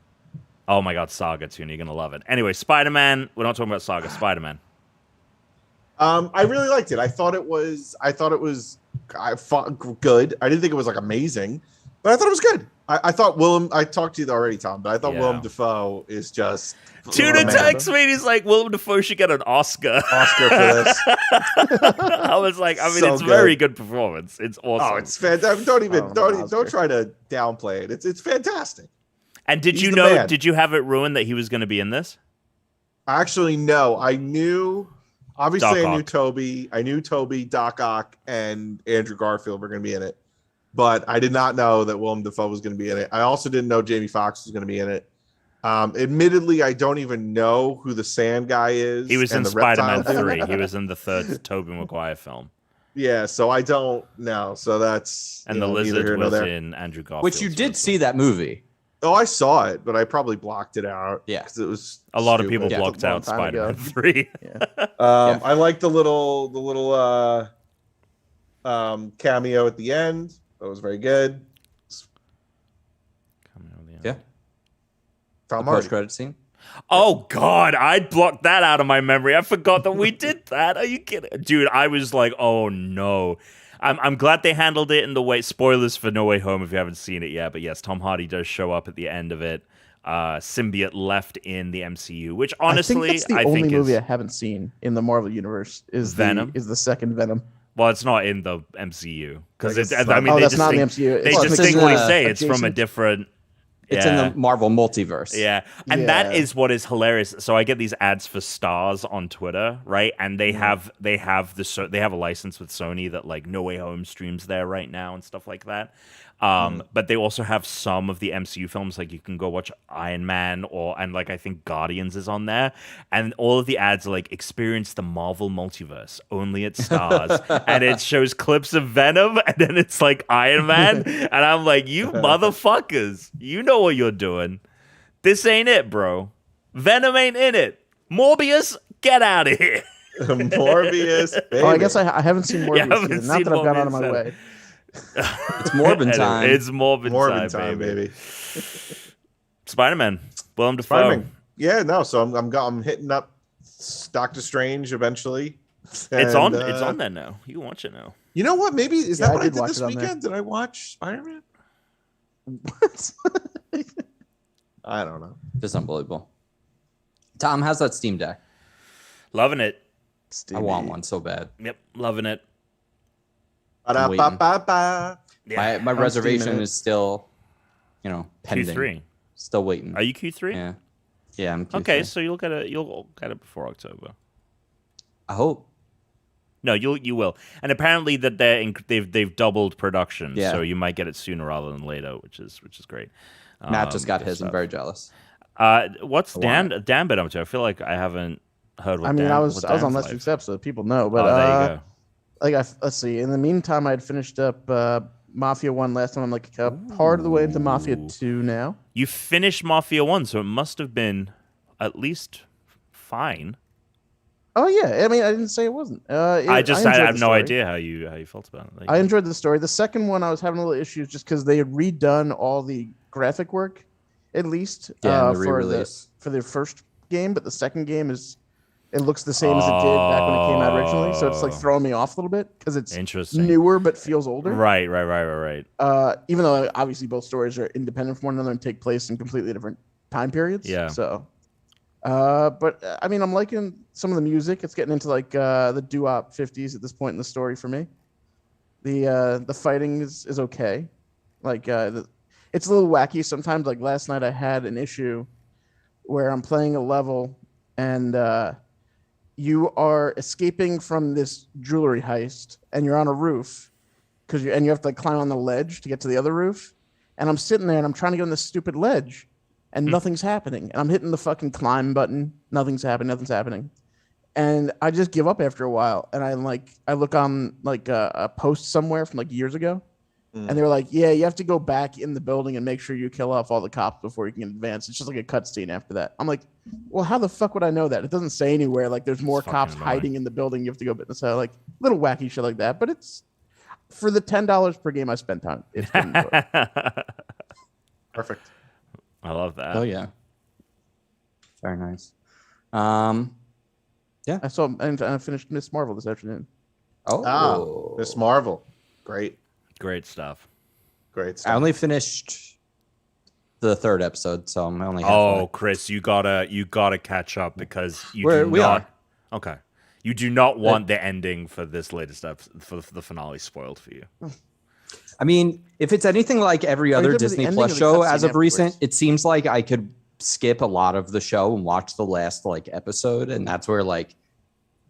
Oh my God, Saga too. You're gonna love it. Anyway, Spider-Man. We're not talking about Saga. Spider-Man. I really liked it. I thought it was good. I didn't think it was like amazing, but I thought it was good. I thought I talked to you already, Tom, but I thought Willem Dafoe is just. Tuna texts me and he's like, Willem Dafoe should get an Oscar. Oscar for this. I was like, I mean, it's very good performance. It's awesome. Oh, it's fantastic. Don't try to downplay it. It's fantastic. And did you know? Did you have it ruined that he was going to be in this? Actually, no. I knew. Obviously, I knew Toby, Doc Ock, and Andrew Garfield were going to be in it. But I did not know that Willem Dafoe was going to be in it. I also didn't know Jamie Foxx was going to be in it. Admittedly, I don't even know who the Sand guy is. He was in Spider-Man 3. He was in the third Tobey Maguire film. Yeah, so I don't know. So that's... And the Lizard was in Andrew Garfield. Which you did see that movie. Oh, I saw it, but I probably blocked it out. Yeah, because it was a lot of people blocked out Spider-Man 3. I like the little cameo at the end. That was very good. Yeah. Tom Post-credit scene. Oh God, I blocked that out of my memory. I forgot that we did that? Are you kidding? Dude, I was like, oh no. I'm glad they handled it in the way. Spoilers for No Way Home if you haven't seen it yet, but yes, Tom Hardy does show up at the end of it. Symbiote left in the MCU, which honestly I think that's the only movie I haven't seen in the Marvel universe is Venom. Is the second Venom. Well, it's not in the MCU because Like that's not in the MCU. They Well, just it's distinctly in, say it's from a adjacent. different. It's in the Marvel multiverse. Yeah. And that Yeah. is what is hilarious. So I get these ads for Stars on Twitter, right? And they have they have a license with Sony that like No Way Home streams there right now and stuff like that. But they also have some of the MCU films, like you can go watch Iron Man and like I think Guardians is on there, and all of the ads are like experience the Marvel multiverse only at Stars, and it shows clips of Venom, and then it's like Iron Man, and I'm like, you motherfuckers, you know what you're doing. This ain't it, bro. Venom ain't in it. Morbius, get out of here. Morbius. Baby. Oh, I guess I haven't seen Morbius. Yeah, I haven't either. Not seen that I've gone out of my Morbius way. It's Morbin time. It's Morbin Morbin time, baby. baby. Spider-Man. Willem Dafoe. Spider-Man. Yeah, no. So I'm hitting up Doctor Strange eventually. It's on. And, It's on there now. You can watch it now. You know what? Maybe is Yeah, that I what I did did watch this it on there. weekend? Did I watch Spider-Man? What? I don't know. Just unbelievable. Tom, how's that Steam Deck? Loving it. I want one so bad. Yep, loving it. Ba-da-ba-ba-ba. Yeah. My I'm reservation steaming it. is still, pending. Q3. Still waiting. Are you Q3? Yeah. Yeah, I'm Q3. Okay, so you'll get it before October. I hope. No, you will. And apparently that they've doubled production, Yeah. so you might get it sooner rather than later, which is great. Matt just got good his. I'm stuff. very jealous. What's I want Dan been up to? I feel like I haven't heard what I mean, Dan, I was what on Dan's last like. week's episode. People know, but There you go. let's see. In the meantime, I had finished up Mafia 1 last time. I'm like part of the way into Mafia 2 now. You finished Mafia 1, so it must have been at least fine. Oh yeah, I mean, I didn't say it wasn't. I enjoyed have the no story. idea how you felt about it. Like, I enjoyed the story. The second one, I was having a little issues just because they had redone all the graphic work, at least Yeah, the for re-release. for the first game. But the second game it looks the same as it did back when it came out originally. So it's like throwing me off a little bit because it's Interesting. newer but feels older. Right. Even though obviously both stories are independent from one another and take place in completely different time periods. Yeah. So, but I mean, I'm liking some of the music. It's getting into like the doo-wop 50s at this point in the story for me. The fighting is okay. Like it's a little wacky sometimes. Like last night, I had an issue where I'm playing a level and you are escaping from this jewelry heist and you're on a roof and you have to like climb on the ledge to get to the other roof. And I'm sitting there and I'm trying to get on this stupid ledge and nothing's happening. And I'm hitting the fucking climb button. Nothing's happening. And I just give up after a while. And I look on like a post somewhere from like years ago. And they were like, yeah, you have to go back in the building and make sure you kill off all the cops before you can advance. It's just like a cutscene after that. I'm like, well, how the fuck would I know that? It doesn't say anywhere like there's more It's cops fucking annoying. hiding in the building. You have to go. So like little wacky shit like that. But it's for the $10 per game I spent on. It's been Perfect. I love that. Oh yeah. Very nice. I saw and I finished Miss Marvel this afternoon. Oh, Miss Marvel. Great. Great stuff. Great I stuff. only finished the third episode, so I'm only Oh, halfway. Chris, you gotta catch up because We are. Okay. You do not want the ending for this latest episode, for the finale spoiled for you. I mean, if it's anything like every Are you other talking about the Disney ending Plus or the show cutscene as of recent, afterwards? it seems like I could skip a lot of the show and watch the last like episode, and that's where like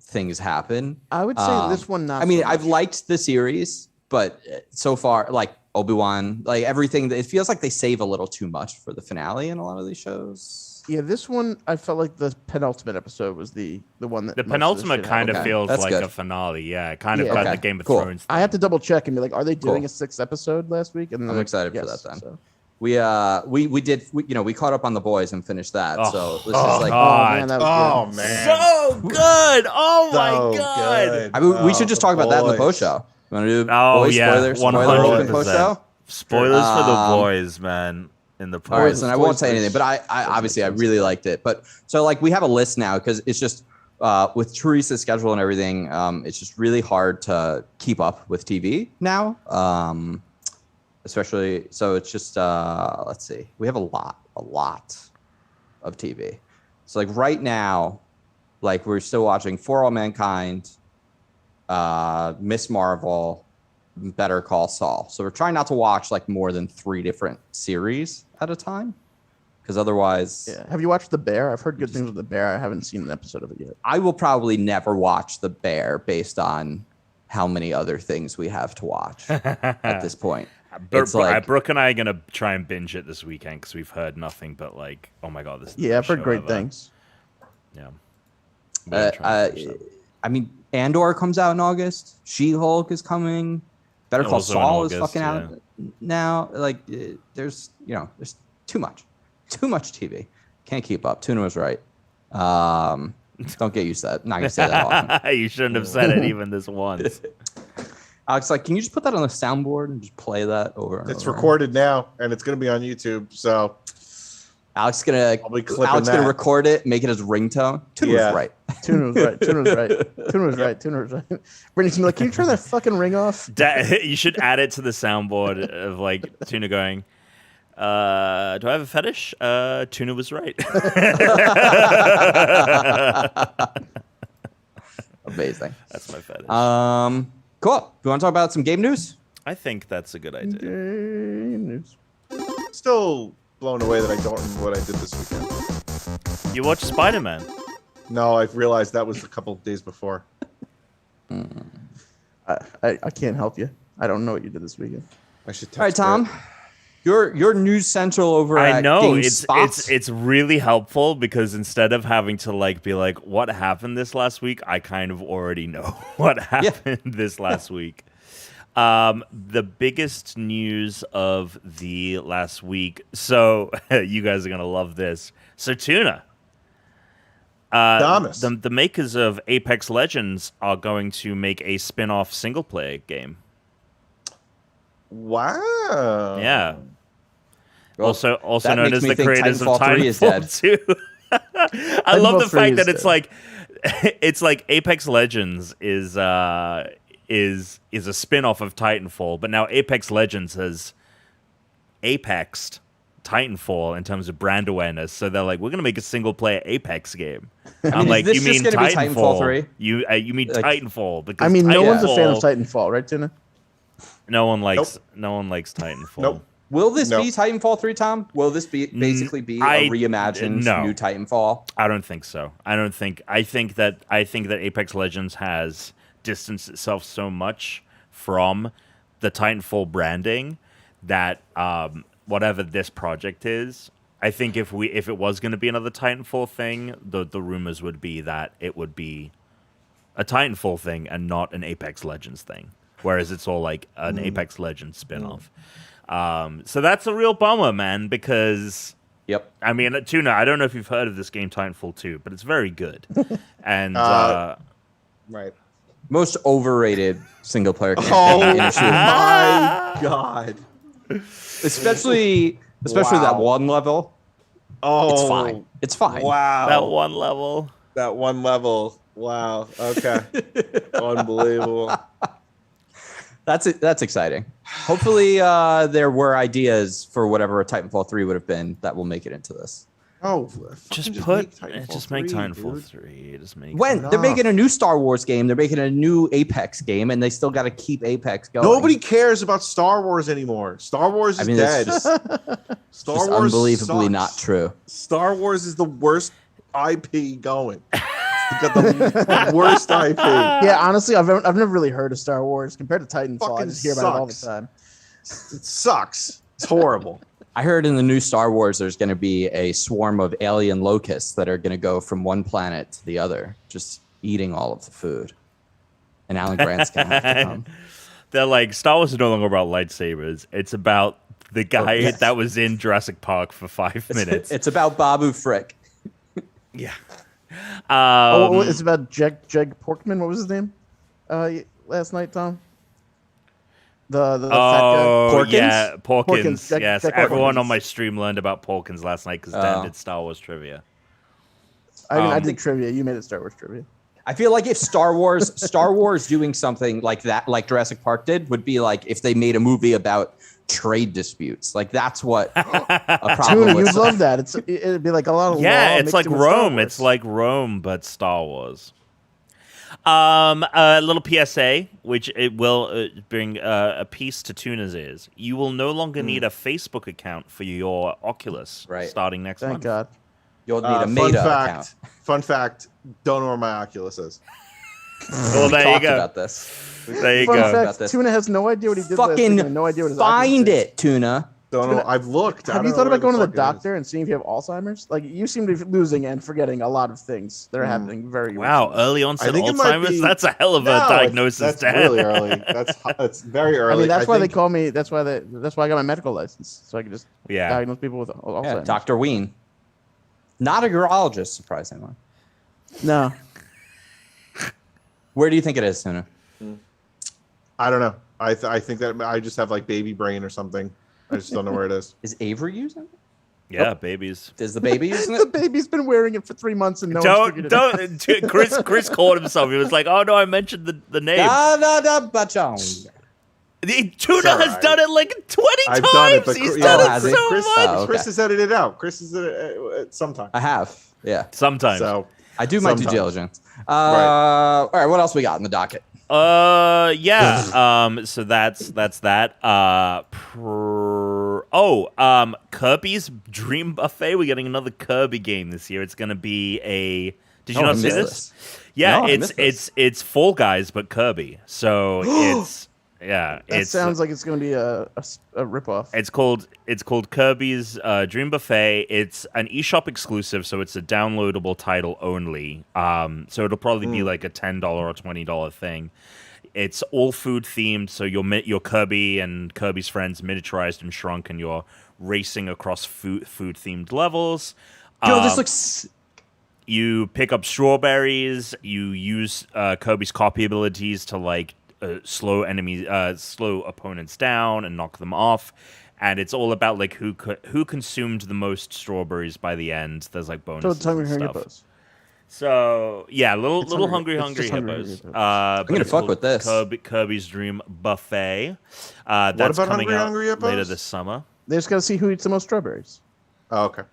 things happen. I would say this one not. I mean, so I've much. liked the series, but so far, like Obi-Wan, like everything, it feels like they save a little too much for the finale in a lot of these shows. Yeah, this one I felt like the penultimate episode was the one that The most of this penultimate shit kind of Okay, feels that's like good. a finale. Yeah, it kind of Yeah. got Okay, the Game of cool. Thrones. I have to double check and be like, are they doing Cool. a 6th episode last week? And then I'm like, excited for yes, that then. so. We caught up on The Boys and finished that. Oh. So this Oh, is like, God. Oh man, that was Oh good. man. So good! Oh my So god! good. I mean, we should Oh, just talk about that in the boys. post show. Want to do Oh boys yeah, spoilers? Spoiler open 100%. post show. Spoilers for the Um, boys, man. In the All right, post. so I won't say anything, but I obviously I really liked it. But so like we have a list now because it's just with Teresa's schedule and everything, it's just really hard to keep up with TV now. Especially, so it's just, let's see, we have a lot of TV. So like right now, like we're still watching For All Mankind, Miss Marvel, Better Call Saul. So we're trying not to watch like more than 3 different series at a time, because otherwise. Yeah. Have you watched The Bear? I've heard good things with The Bear. I haven't seen an episode of it yet. I will probably never watch The Bear based on how many other things we have to watch at this point. It's like, Brooke and I are gonna try and binge it this weekend because we've heard nothing but like, oh my god, this. Is the Yeah, I've best heard show great ever. things. Yeah. We're gonna try and binge that. I mean, Andor comes out in August. She-Hulk is coming. Better Call Also in Saul is August, fucking out now. Like, there's too much TV. Can't keep up. Tuna was right. Don't get used to that. Not gonna say that often. You shouldn't have said it even this once. Alex, like, can you just put that on the soundboard and just play that over and It's over? recorded now, and it's going to be on YouTube. So Alex is I'll be clipping gonna that. record it, make it as ringtone. Tuna Yeah. was right. Tuna was right. Tuna was right. Tuna was right. Tuna was right. Brittany's gonna be like, can you turn that fucking ring off? You should add it to the soundboard of like Tuna going, do I have a fetish? Tuna was right. Amazing. That's my fetish. Cool. You want to talk about some game news? I think that's a good idea. Game news. still blown away that I don't remember what I did this weekend. You watched Spider-Man. No, I've realized that was a couple of days before. I can't help you. I don't know what you did this weekend. I should text All right, Tom. Brett. Your news central over I at know GameSpot. it's really helpful because instead of having to like be like, what happened this last week, I kind of already know what happened this last week. The biggest news of the last week. So you guys are gonna love this. So Tuna, Thomas. the makers of Apex Legends are going to make a spin-off single-player game. Wow. Yeah. Well, Also that known makes as me the think creators of Titanfall 3 is dead. Titanfall 2. I love the Titanfall 3 fact is that it's dead. like it's like Apex Legends is a spin-off of Titanfall, but now Apex Legends has apexed Titanfall in terms of brand awareness. So they're like, we're gonna make a single-player Apex game. I'm is like, this you just mean gonna be Titanfall? Titanfall 3? You mean Like- Titanfall? Because I mean, no one's a Titanfall- fan of Titanfall, right, Tuna? No one likes Nope. no one likes Titanfall. Nope. Will this No. be Titanfall 3, Tom? Will this be basically be I- a reimagined no. new Titanfall? I don't think so. I think that Apex Legends has distanced itself so much from the Titanfall branding that whatever this project is, I think if it was going to be another Titanfall thing, the rumors would be that it would be a Titanfall thing and not an Apex Legends thing. Whereas it's all like an Apex Legends spin-off. So that's a real bummer, man, because Yep. I mean, Tuna, I don't know if you've heard of this game Titanfall 2, but it's very good. And Right. Most overrated single player Oh campaign in a shooter. my god. Especially Wow. that one level. Oh, It's fine. It's fine. Wow. that one level. That one level. Wow. Okay. Unbelievable. That's exciting. Hopefully there were ideas for whatever a Titanfall 3 would have been that will make it into this. Oh, Just make Titanfall 3. Just make When they're making a new Star Wars game, they're making a new Apex game, and they still got to keep Apex going. Nobody cares about Star Wars anymore. Star Wars is dead. It's Star just Wars unbelievably sucks. not true. Star Wars is the worst IP going. It's got the worst IP. Yeah, honestly, I've never really heard of Star Wars compared to Titanfall. I Fucking just hear about it all the sucks. time. It sucks. It's horrible. I heard in the new Star Wars there's going to be a swarm of alien locusts that are going to go from one planet to the other, just eating all of the food. And Alan Grant's going to have to come. They're like, Star Wars is no longer about lightsabers. It's about the guy yes. that was in Jurassic Park for 5 minutes. It's about Babu Frick. Yeah. It's about Jeg Porkman. What was his name? Last night, Tom. The fat guy. Porkins? Yeah, Porkins. Porkins, Jack Everyone Porkins. on my stream learned about Porkins last night because Dan did Star Wars trivia. I mean, I did trivia. You made it Star Wars trivia. I feel like if Star Wars doing something like that, like Jurassic Park did, would be like if they made a movie about trade disputes. Like that's what a problem. Tuna, you'd love that. It'd be like a lot of law it's mixed like in with Star Rome. Wars. It's like Rome, but Star Wars. A little PSA, which it will bring a piece to Tuna's ears. You will no longer need a Facebook account for your Oculus starting next month. Thank God. You'll need a Meta account. Fun fact, don't know where my Oculus is. Well, there you Talked go. about this. There you Fun go. fact, Tuna has no idea what he did last week, Fucking and no idea what his find Oculus is. it, Tuna. Don't know. I've looked. Have you thought about going to the doctor and seeing if you have Alzheimer's? Like, you seem to be losing and forgetting a lot of things that are happening very Wow, recently. early onset think it might Alzheimer's? be- That's a hell of a diagnosis. That's Dan. really early. That's very early. I mean, that's why they think- call me. That's why I got my medical license, so I can just diagnose people with Alzheimer's. Yeah, Dr. Ween. Not a urologist, surprisingly. No, Where do you think it is, Tuna? I don't know. I think that I just have like baby brain or something. I just don't know where it is. Is Avery using it? Yeah, babies. Is the baby using the it? baby's been wearing it for 3 months and no one's figured it out. Chris called himself. He was like, "Oh no, I mentioned the name." Tuna Sorry. has done it like 20 I've times. done it, but He's yeah, done has it he? so Chris, much. Oh, okay. Chris has edited it out. Chris is sometime. I have. Yeah. Sometimes. So I do my due Sometimes. diligence. All right. What else we got in the docket? Yeah. So that's that. Kirby's Dream Buffet. We're getting another Kirby game this year. It's gonna be a. Did you Oh, I not see missed this? this. Yeah, No, I missed this. it's Fall Guys but Kirby. So it's That it's sounds like it's going to be a ripoff. It's called Kirby's Dream Buffet. It's an eShop exclusive, so it's a downloadable title only. So it'll probably be like a $10 or $20 thing. It's all food themed, so you're Kirby and Kirby's friends miniaturized and shrunk, and you're racing across food themed levels. Yo, this looks. You pick up strawberries. You use Kirby's copy abilities to like slow opponents down and knock them off. And it's all about like who consumed the most strawberries by the end. There's like bonuses. So it's Hungry and Hungry stuff. Hippos. So yeah, little hungry- hungry it's just Hungry hippos. Hippos. I'm gonna fuck with this. Kirby's Dream Buffet. That's about coming Hungry out Hungry Hippos? later this summer. They just got to see who eats the most strawberries. Oh, okay.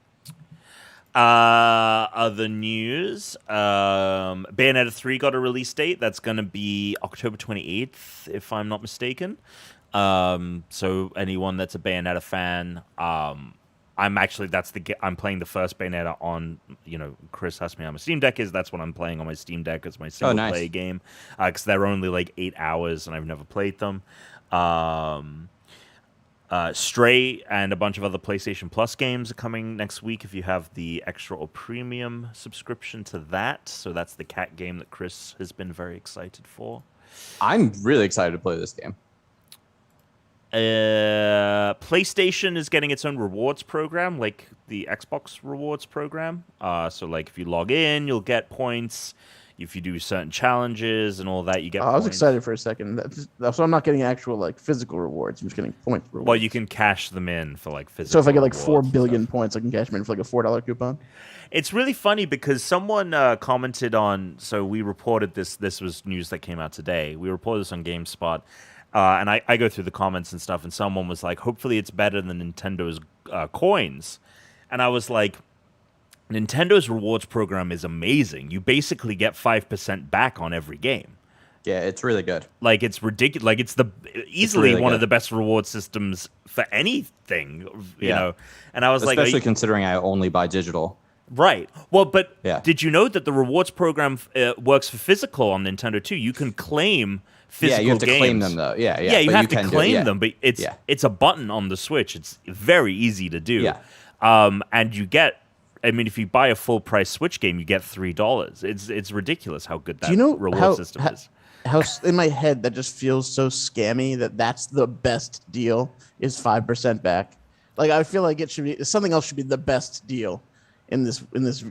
Other news. Bayonetta 3 got a release date. That's going to be October 28th, if I'm not mistaken. So anyone that's a Bayonetta fan, I'm playing the first Bayonetta on, Chris asked me how my Steam Deck is. That's what I'm playing on my Steam Deck as my single play game. Because they're only like 8 hours and I've never played them. Stray and a bunch of other PlayStation Plus games are coming next week if you have the extra or premium subscription to that. So that's the cat game that Chris has been very excited for. I'm really excited to play this game. PlayStation is getting its own rewards program, like the Xbox rewards program. So like if you log in, you'll get points. If you do certain challenges and all that, you get points. I was excited for a second. So I'm not getting actual like physical rewards. I'm just getting point rewards. Well, you can cash them in for like physical. So if I get like rewards 4 and billion stuff. points, I can cash them in for like a $4 coupon. It's really funny because someone commented on. So we reported this. This was news that came out today. We reported this on GameSpot, and I go through the comments and stuff. And someone was like, "Hopefully, it's better than Nintendo's coins." And I was like, Nintendo's rewards program is amazing. You basically get 5% back on every game. Yeah, it's really good. Like it's ridiculous. Like it's easily really one of good. the best reward systems for anything. You know. And I was Especially like, considering I only buy digital. right. Well, but Yeah. did you know that the rewards program works for physical on Nintendo too? You can claim physical Yeah, you have to games. claim them though. Yeah, Yeah, you but have to can do it, claim yeah. them, but it's a button on the Switch. It's very easy to do. Yeah. And you get. I mean, if you buy a full price Switch game, you get $3. It's ridiculous how good that Do you know reward system is. How in my head that just feels so scammy that's the best deal is 5% back. Like I feel like it should be something else should be the best deal in this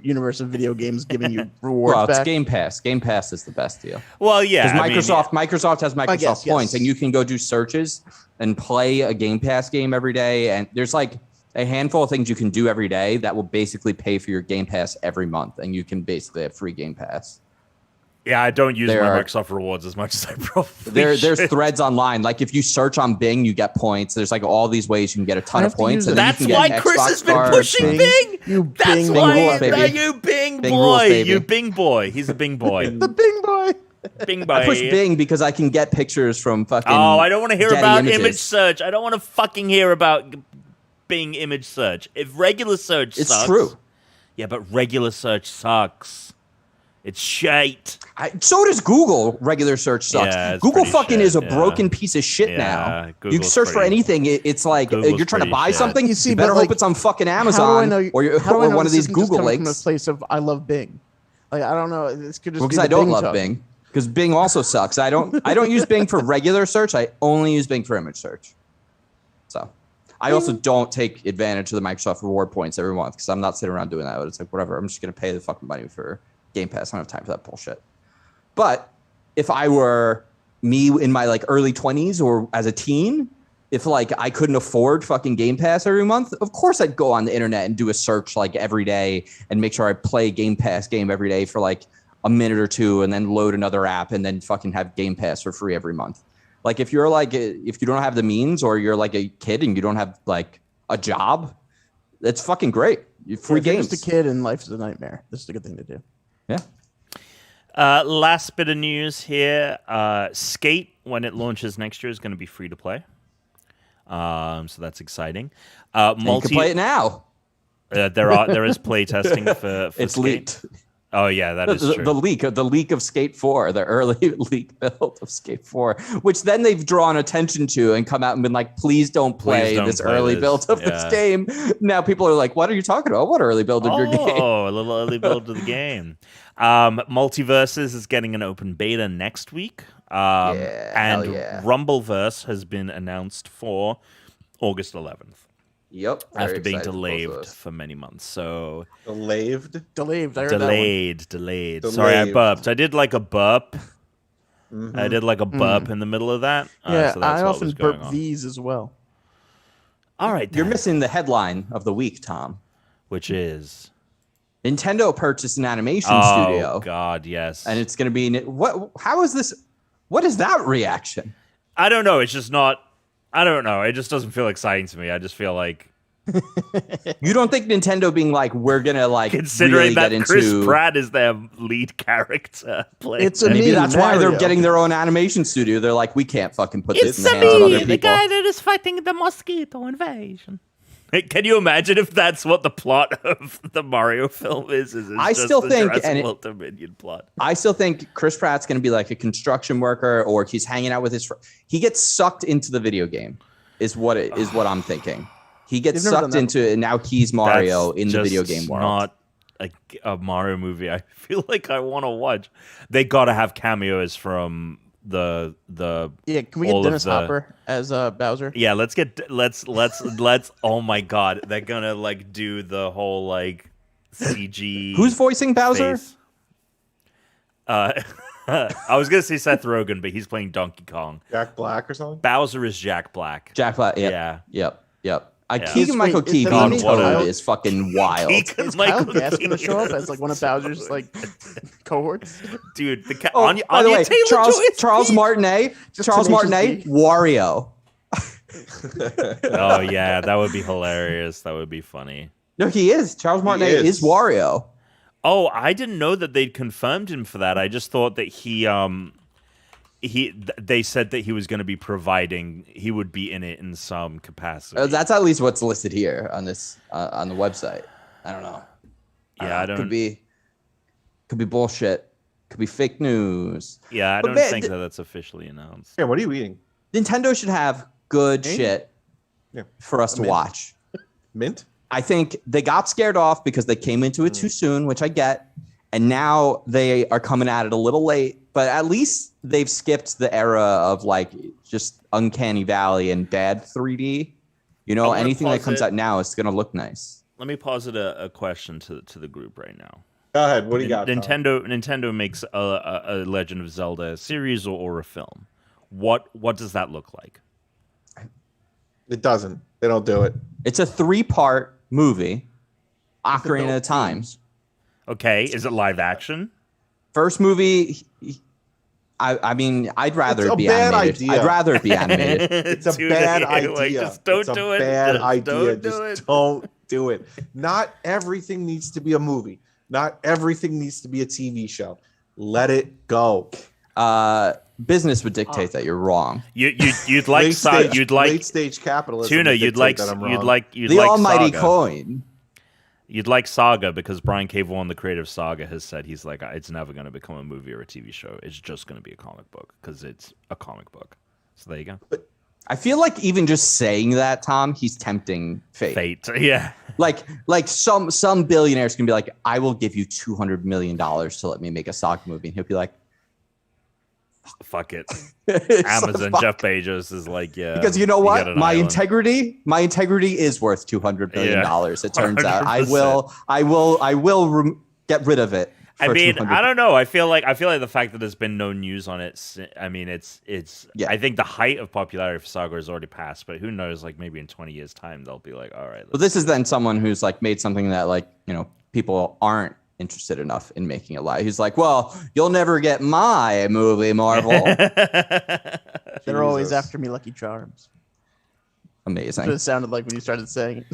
universe of video games giving you rewards Well, it's back. Game Pass. Game Pass is the best deal. Well, yeah, Because Microsoft has Microsoft guess, points, yes. and you can go do searches and play a Game Pass game every day. And there's like a handful of things you can do every day that will basically pay for your Game Pass every month, and you can basically have free Game Pass. Yeah, I don't use my Microsoft rewards as much as I probably There's threads online. Like if you search on Bing, you get points. There's like all these ways you can get a ton of points. And that's why Chris has been pushing Bing. That's why you Bing boy. You Bing boy. He's a Bing boy. The Bing boy. Bing boy. I push Bing because I can get pictures from fucking. Oh, I don't want to hear about images. image search. I don't want to fucking hear about Bing image search. If regular search sucks. It's true. Yeah, but regular search sucks. It's shite. So does Google. Regular search sucks. Yeah, Google fucking is a broken piece of shit now. Google's you search for anything. It's like you're trying to buy something. You see, better hope it's on fucking Amazon or one of these Google links. From a place of I love Bing. Like I don't know. This could just because I don't love Bing. Because Bing also sucks. I don't use Bing for regular search. I only use Bing for image search. So I also don't take advantage of the Microsoft reward points every month because I'm not sitting around doing that. But it's like whatever. I'm just gonna pay the fucking money for Game Pass. I don't have time for that bullshit. But if I were me in my like early 20s or as a teen, if like I couldn't afford fucking Game Pass every month, of course I'd go on the internet and do a search like every day and make sure I play Game Pass game every day for like a minute or two and then load another app and then fucking have Game Pass for free every month. Like if you're like, if you don't have the means or you're like a kid and you don't have like a job, that's fucking great. Free games. Just a kid and life is a nightmare. This is a good thing to do. Yeah. Last bit of news here. Skate, when it launches next year, is going to be free to play. So that's exciting. You can play it now. There is play testing for it's Skate. leaked. Oh yeah, that is true. The leak of Skate 4, the early leak build of Skate 4, which then they've drawn attention to and come out and been like, please don't play this early build of this game. Now people are like, what are you talking about? What early build of your game? Oh, a little early build of the game. Multiverses is getting an open beta next week. And Rumbleverse has been announced for August 11th. Yep. After being delayed for many months. So delayed. I heard that delayed. Sorry, I burped. I did like a burp. Mm-hmm. I did like a burp in the middle of that. Yeah, so I often burp these as well. All right. You're missing the headline of the week, Tom. Which is Nintendo purchased an animation studio. Oh God, yes. And it's going to be what? How is this? What is that reaction? I don't know. It's just not. I don't know. It just doesn't feel exciting to me. I just feel like you don't think Nintendo being like we're gonna like considering really that get into Chris Pratt is their lead character. It's a maybe that's Mario. why they're getting their own animation studio. They're like, we can't fucking put this in the hands of other people. The guy that is fighting the mosquito invasion. Can you imagine if that's what the plot of the Mario film is? I still think, and Dominion plot. I still think Chris Pratt's going to be like a construction worker, or he's hanging out with his. He gets sucked into the video game, is what I'm thinking. He gets sucked into it, and now he's Mario in the video game world. Not a Mario movie. I feel like I want to watch. They got to have cameos from the Can we get Dennis Hopper as Bowser? Yeah, let's oh my God, they're gonna like do the whole like CG. Who's voicing Bowser? I was gonna say Seth Rogen, but he's playing Donkey Kong. Jack Black or something. Bowser is Jack Black. Jack Black. Yep. Keegan-Michael Key being Toad is fucking wild. Is Kyle Gass going to show up as like one of Bowser's like cohorts? Dude, by the way, Charles Martinet, Wario. Oh yeah, that would be hilarious. That would be funny. No, he is. Charles Martinet is Wario. Oh, I didn't know that they'd confirmed him for that. I just thought that they said that he was going to be he would be in it in some capacity. That's at least what's listed here on this on the website. I don't know. Yeah, I don't. Could be bullshit. Could be fake news. Yeah, I don't think that's officially announced. Yeah, what are you eating? Nintendo should have good shit for us to watch. Mint? I think they got scared off because they came into it too soon, which I get. And now they are coming at it a little late, but at least they've skipped the era of like just Uncanny Valley and bad 3D. You know, anything that comes out now is going to look nice. Let me posit a question to the group right now. Go ahead. What do you got? Nintendo makes a Legend of Zelda series or a film. What does that look like? It doesn't. They don't do it. It's a 3-part movie, Ocarina of Time. Okay, is it live action? First movie, I mean, I'd rather it be animated. Idea. I'd rather it be animated. It's a bad idea. Like, just don't do it. Bad Just idea. don't do it. Just don't do it. Not everything needs to be a movie. Not everything needs to be a TV show. Let it go. Business would dictate that you're wrong. You'd like late stage capitalism. Tuna. You'd like The almighty Saga. coin. You'd like Saga because Brian K. Vaughan, the creator of Saga, has said he's like, it's never going to become a movie or a TV show. It's just going to be a comic book because it's a comic book. So there you go. I feel like even just saying that, Tom, he's tempting fate. Yeah. Like some billionaires can be like, I will give you $200 million to let me make a Saga movie, and he'll be like, fuck it. It's Amazon, like, Jeff Bezos is like, yeah. because you know what? got My an integrity is worth $200 million. Yeah. It turns out 100%. I will get rid of it. I mean, $200. I don't know. I feel like the fact that there's been no news on it. I mean, it's. Yeah. I think the height of popularity for Saga has already passed, but who knows? Like maybe in 20 years' time, they'll be like, all right. Well, this is then someone who's like made something that like, you know, people aren't interested enough in making a lie. He's like, well, you'll never get my movie, Marvel. They're always after me, Lucky Charms. Amazing. That's what it sounded like when you started saying it.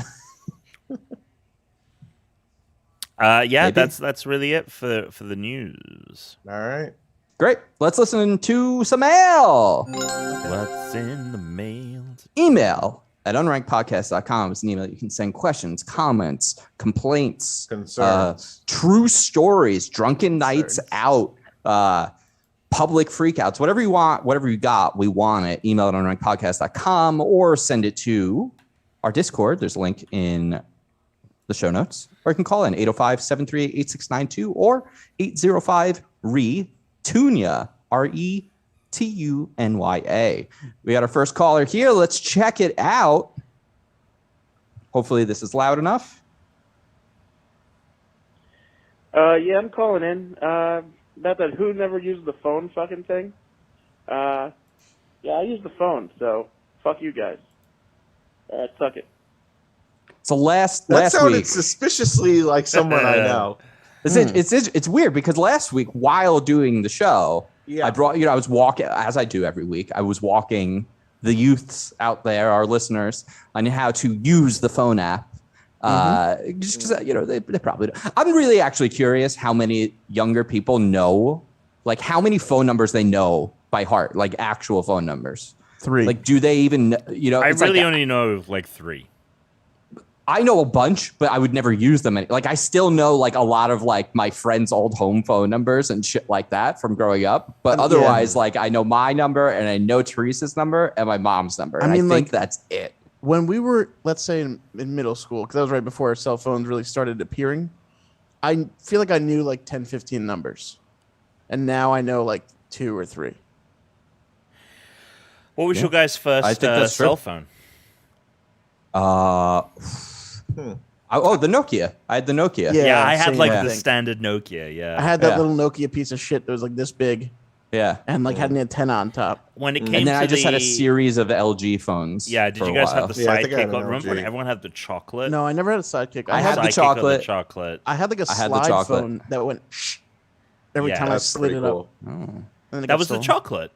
Yeah, Maybe. that's really it for the news. All right. Great. Let's listen to some mail. What's in the mail? Email at unrankedpodcast.com is an email you can send questions, comments, complaints, Concerns. true stories, drunken nights out, public freakouts, whatever you want, whatever you got, we want it. Email at unrankedpodcast.com or send it to our Discord. There's a link in the show notes, or you can call in 805-738-8692 or 805-RETUNYA, RETUNYA. We got our first caller here. Let's check it out. Hopefully this is loud enough. Yeah, I'm calling in. About that who never used the phone fucking thing. Yeah, I use the phone, so fuck you guys. Suck it. So last sounded week, suspiciously like someone I know. it's weird because last week while doing the show, Yeah. I brought, I was walking, as I do every week, I was walking the youths out there, our listeners, on how to use the phone app. Just because, they probably don't. I'm really actually curious how many younger people know, like how many phone numbers they know by heart, like actual phone numbers. 3. Like, do they even, I it's really like, only know like 3. I know a bunch, but I would never use them. Like, I still know like a lot of like my friends' old home phone numbers and shit like that from growing up. But otherwise, like I know my number and I know Teresa's number and my mom's number. And I think like, that's it. When we were, let's say in middle school, because that was right before cell phones really started appearing, I feel like I knew like 10, 15 numbers. And now I know like 2 or 3. What was your guys' first I think that's cell true. phone? The Nokia. I had the Nokia. Yeah, I had same like thing. the standard Nokia. Yeah. I had that Yeah. little Nokia piece of shit that was like this big Yeah. and like had an antenna on top. When it came And then to I just had a the- series of LG phones. Yeah, did for you a guys while. have the Yeah, I think I sidekick? had an Remember when LG. everyone had the chocolate? No, I never had a sidekick. I had the Sidekick or chocolate. chocolate. I had like a I had the slide chocolate. phone that went shh every Yeah, time I That's slid pretty it cool. up. And then it That got was the stolen. chocolate.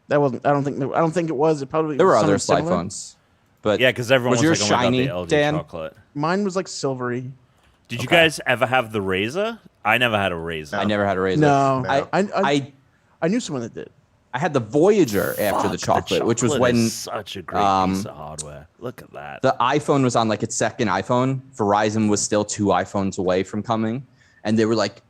That wasn't. I don't think it was. It probably There were was other something slide similar. phones. But Yeah, because everyone was was yours like, oh my God, shiny, the LG Dan? chocolate. Mine was like silvery. Did you guys ever have the Razor? I never had a Razor. I never had a Razor. No, No. I knew someone that did. I had the Voyager after the Fuck, chocolate, which was chocolate when is such a great piece of hardware. Look at that. the iPhone was on like its second iPhone. Verizon was still 2 iPhones away from coming, and they were like,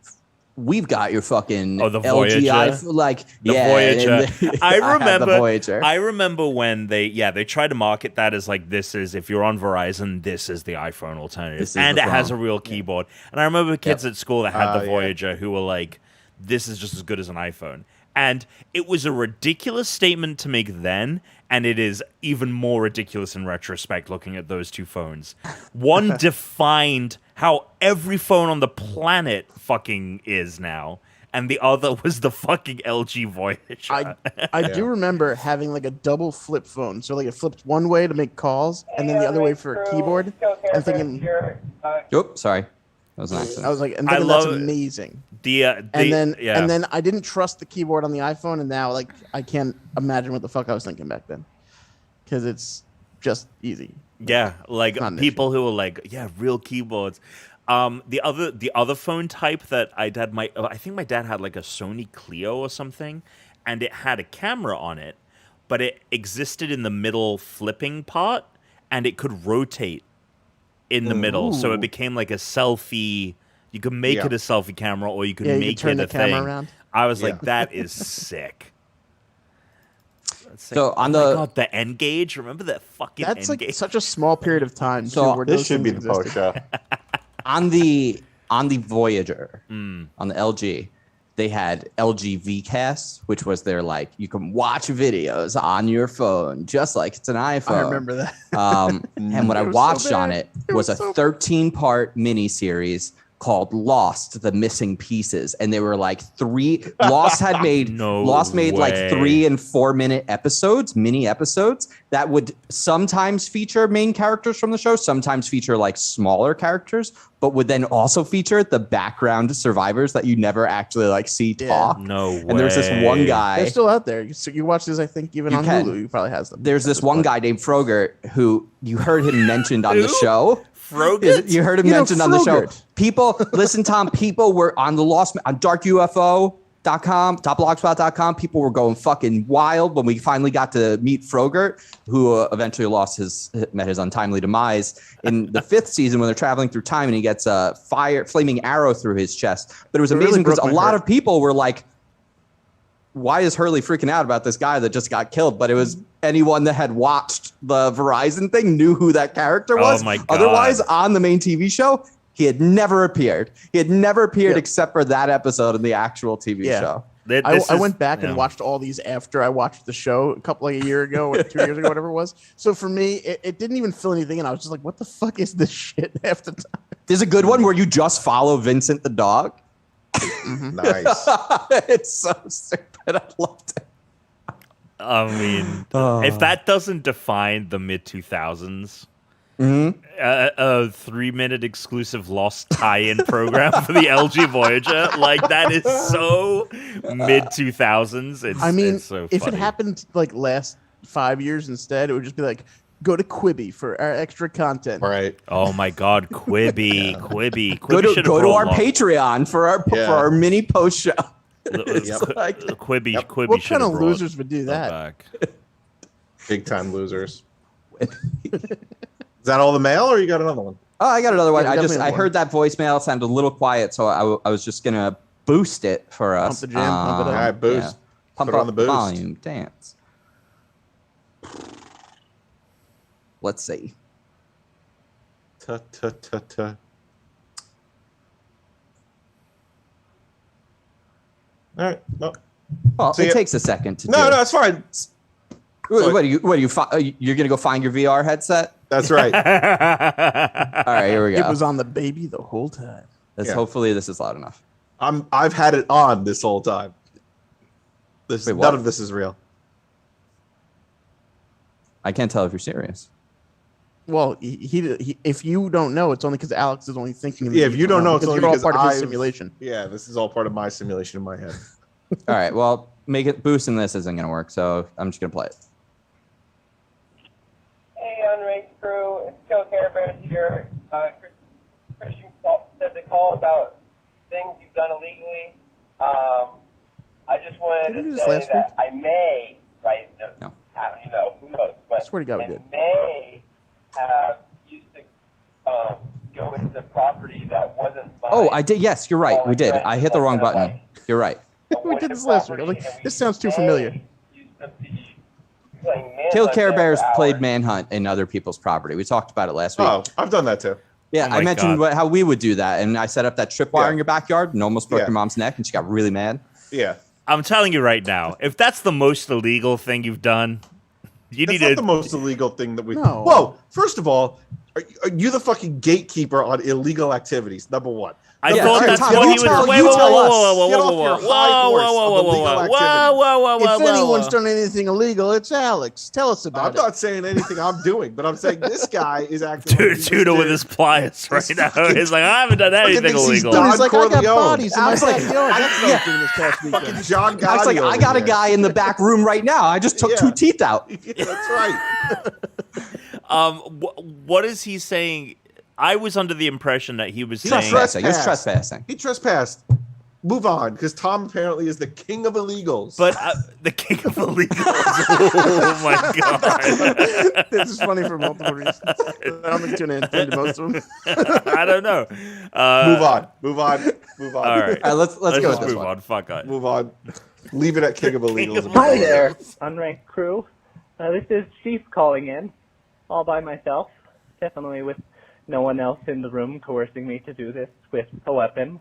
"We've got your fucking Oh, the LG Voyager? iPhone." Like, The yeah, Voyager. and they- I had the remember. Voyager. I remember when they tried to market that as like, this is, if you're on Verizon, this is the iPhone alternative, This is and the it has a phone. real keyboard. And I remember kids at school that had the yeah. Voyager who were like, this is just as good as an iPhone. And it was a ridiculous statement to make then, and it is even more ridiculous in retrospect looking at those two phones. One defined how every phone on the planet fucking is now. and the other was the fucking LG Voyager. I do remember having like a double flip phone, so like it flipped one way to make calls, and then the other way for a keyboard. And thinking, Oops, sorry, that was an accident. I was like, and I thinking love that's amazing. and then I didn't trust the keyboard on the iPhone, and now like I can't imagine what the fuck I was thinking back then, because it's just easy. Yeah, like Not an people who are like, yeah, real keyboards. The other phone type that I think my dad had like a Sony Clio or something, and it had a camera on it, but it existed in the middle flipping part, and it could rotate in the middle, so it became like a selfie. You could make it a selfie camera, or you could make turn it the a camera thing. around. I was like, that is sick. So on oh my the God, the N gauge. Remember that fucking That's N like gauge? such a small period of time. So too, where This those should be things the post existed. show. on the Voyager, on the LG, they had LG Vcast, which was their like you can watch videos on your phone just like it's an iPhone. I remember that. And what I It was so watched on bad. it It was was a so 13-part miniseries called Lost: The Missing Pieces, and they were like Lost made like way. 3 and 4 minute episodes, mini episodes that would sometimes feature main characters from the show, sometimes feature like smaller characters, but would then also feature the background survivors that you never actually like see talk. No way. And there's this one guy. They're still out there. So you watch this, I think, even You on can. Hulu. You probably has them. There's at this one point. guy named Frogert who you heard him mentioned on the Who? show. Frogan? You heard him You know, mentioned on the show. Frogert. People, listen, Tom, people were on the Lost, on darkufo.com, .blogspot.com. People were going fucking wild when we finally got to meet Frogert, who eventually met his untimely demise in the 5th season when they're traveling through time and he gets a flaming arrow through his chest. But it was It really amazing because broke a my lot heart. of people were like, why is Hurley freaking out about this guy that just got killed? But it was anyone that had watched the Verizon thing knew who that character was. Oh my God. Otherwise, on the main TV show, he had never appeared. He had never appeared except for that episode in the actual TV Yeah. show. I went back and watched all these after I watched the show a couple like a year ago or 2 years ago, whatever it was. So for me, it didn't even fill anything in. I was just like, what the fuck is this shit half the time? There's a good one where you just follow Vincent the dog. Nice. It's so stupid. I loved it. I mean, if that doesn't define the mid 2000s, Mm-hmm. a 3-minute exclusive Lost tie-in program for the LG Voyager, like that is so mid 2000s. I mean, it's so if it funny. happened like last 5 years instead, it would just be like, go to Quibi for our extra content. Right. Oh my God, Quibi, Quibi. Go to should've our brought along- Patreon for our mini post show. Quibi, Quibi What should kind have of brought losers would do that? back. Big time losers. Is that all the mail, or you got another one? Oh, I got another one. Yeah, I definitely heard that voicemail. It sounded a little quiet, so I was just gonna boost it for us. Pump the jam, pump it up. All right, boost. Pump Put it on up the the boost. volume. Dance. Let's see. Ta ta ta ta. All right. No, Well, So it you- takes a second to do. no, it's fine. What are you? You're gonna go find your VR headset? That's right. All right, here we go. It was on the baby the whole time. Let's Yeah. hopefully this is loud enough. I've had it on this whole time. Wait, None what? of this is real. I can't tell if you're serious. Well, he if you don't know, it's only because Alex is only thinking. Yeah, if you don't know, it's only you're all because part of his I've- simulation. Yeah, this is all part of my simulation in my head. All right, well, make it boosting this isn't gonna work, so I'm just gonna play it. Hey, Unranked crew, it's Joe Care Bears here. Christian said the call about things you've done illegally. I just wanted Did we do to this say last that I may, right? No. Who knows? But I swear to God we I did. may have used to go into property that wasn't mine. Oh, I did. Yes, you're right. We did. I hit the wrong button. You're right. We did this last week. I was like, this sounds too familiar. Kill Care Bears played Manhunt in other people's property. We talked about it last week. Oh, I've done that too. Yeah, Oh my I mentioned God. how we would do that, and I set up that tripwire Yeah. in your backyard and almost broke Yeah. your mom's neck, and she got really mad. Yeah. I'm telling you right now, if that's the most illegal thing you've done, you That's need not to. the most illegal thing that we. No. Whoa! First of all, Are you the fucking gatekeeper on illegal activities? Number one. I Yeah, thought sure, that's Tom, what you he was. tell- Wait, you whoa, tell whoa, us. whoa, whoa, Get whoa, off whoa, your whoa, high whoa, horse whoa, of whoa, whoa, illegal whoa, activities. whoa, whoa, whoa, If whoa, anyone's whoa. done anything illegal, it's Alex. Tell us about I'm it. not saying anything I'm doing, but I'm saying this guy is acting like Dude, he Tudor just with did- his pliers right this now. fucking- He's like, I haven't done fucking anything thinks he's illegal. Don He's like, I got Corleone. bodies in my Alex, like, backyard. That's what I was doing this past Fucking weekend. John Gotti I was like, I over got a here. guy in the back room right now. I just took Yeah. 2 teeth out. Yeah, that's right. What is he saying? I was under the impression that he was He's saying. Trespassing. You're trespassed. trespassing. He trespassed. Move on, because Tom apparently is the king of illegals. But the king of illegals. Oh my god! This is funny for multiple reasons. I'm going to tune into most of them. I don't know. move on. Move on. Move on. All right, All right, let's go with just this move one. on. Fuck it. Move on. Leave it at king of illegals. Hi there, Unranked crew. This is Chief calling in, all by myself, definitely with no one else in the room coercing me to do this with a weapon.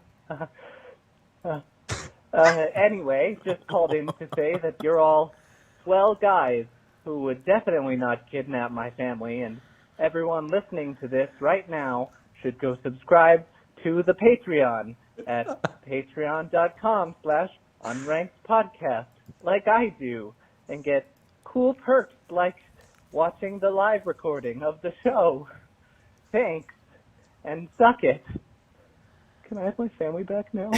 Anyway, just called in to say that you're all swell guys who would definitely not kidnap my family, and everyone listening to this right now should go subscribe to the Patreon at patreon.com/unrankedpodcast, like I do, and get cool perks like watching the live recording of the show. Thanks, and suck it. Can I have my family back now?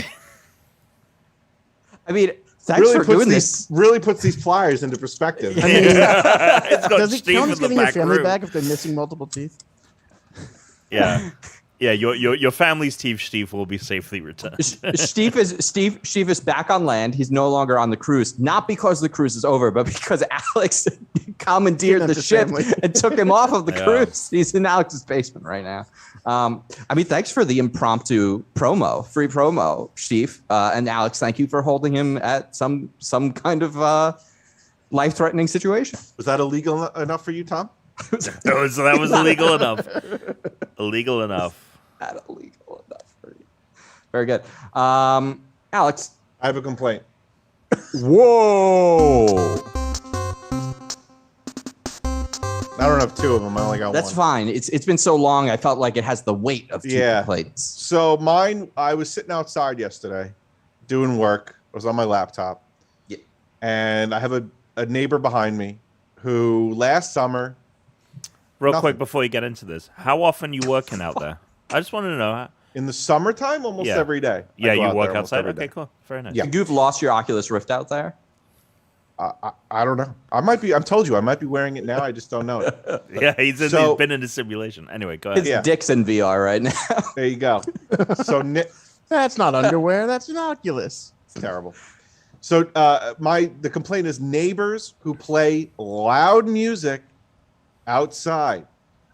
I mean, thanks for doing this. Really puts these pliers into perspective. I mean, It's got does it Steve count in as the getting your back family room. back if they're missing multiple teeth? Yeah. Yeah, your family's teeth, Steve, will be safely returned. Steve is back on land. He's no longer on the cruise, not because the cruise is over, but because Alex commandeered Kidnapped the his ship family. and took him off of the Yeah. cruise. He's in Alex's basement right now. I mean, thanks for the impromptu promo, free promo, Steve, and Alex. Thank you for holding him at some kind of life-threatening situation. Was that illegal enough for you, Tom? So that was illegal enough. Illegal enough. Not illegal enough for you. Very good, Alex. I have a complaint. Whoa. I don't have two of them. I only got That's one. fine. It's been so long. I felt like it has the weight of two Yeah. complaints. So mine, I was sitting outside yesterday doing work. I was on my laptop. Yeah. And I have a neighbor behind me who last summer, Real Nothing. quick before you get into this, how often you working out there? I just wanted to know. in the summertime, almost Yeah. every day. I Yeah, go you out work there almost outside? every Okay, day. cool. Very nice. Yeah. You've lost your Oculus Rift out there. I don't know. I might be. I've told you. I might be wearing it now. I just don't know it. Yeah, he's So- been in the simulation. Anyway, go His ahead. Yeah. dick's in VR right now. There you go. So That's not underwear. That's an Oculus. it's terrible. So the complaint is neighbors who play loud music outside.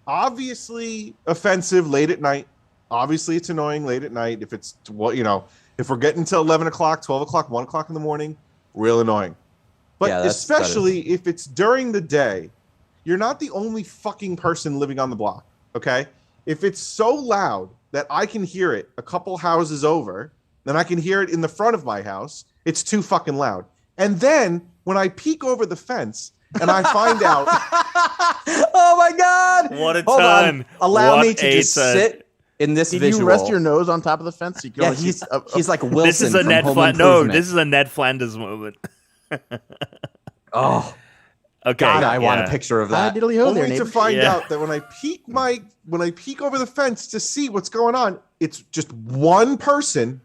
Obviously offensive late at night. Obviously it's annoying late at night. If it's if we're getting to 11 o'clock, 12 o'clock, 1 o'clock in the morning, real annoying. But Yeah, that especially if it's during the day, you're not the only fucking person living on the block. Okay. If it's so loud that I can hear it a couple houses over, then I can hear it in the front of my house. It's too fucking loud. And then when I peek over the fence and I find out, Oh my God! What a Hold turn. on. Allow What me to a just turn. sit in this Did visual. you rest your nose on top of the fence? So you can Yeah, only see he's like Wilson. This is a from Ned Home Flanders. No, Improvement. this is a Ned Flanders moment. Oh Okay. God, I want a yeah. picture of Hi, that. diddly ho there, only to neighbor. find Yeah. out that when I peek over the fence to see what's going on, it's just one person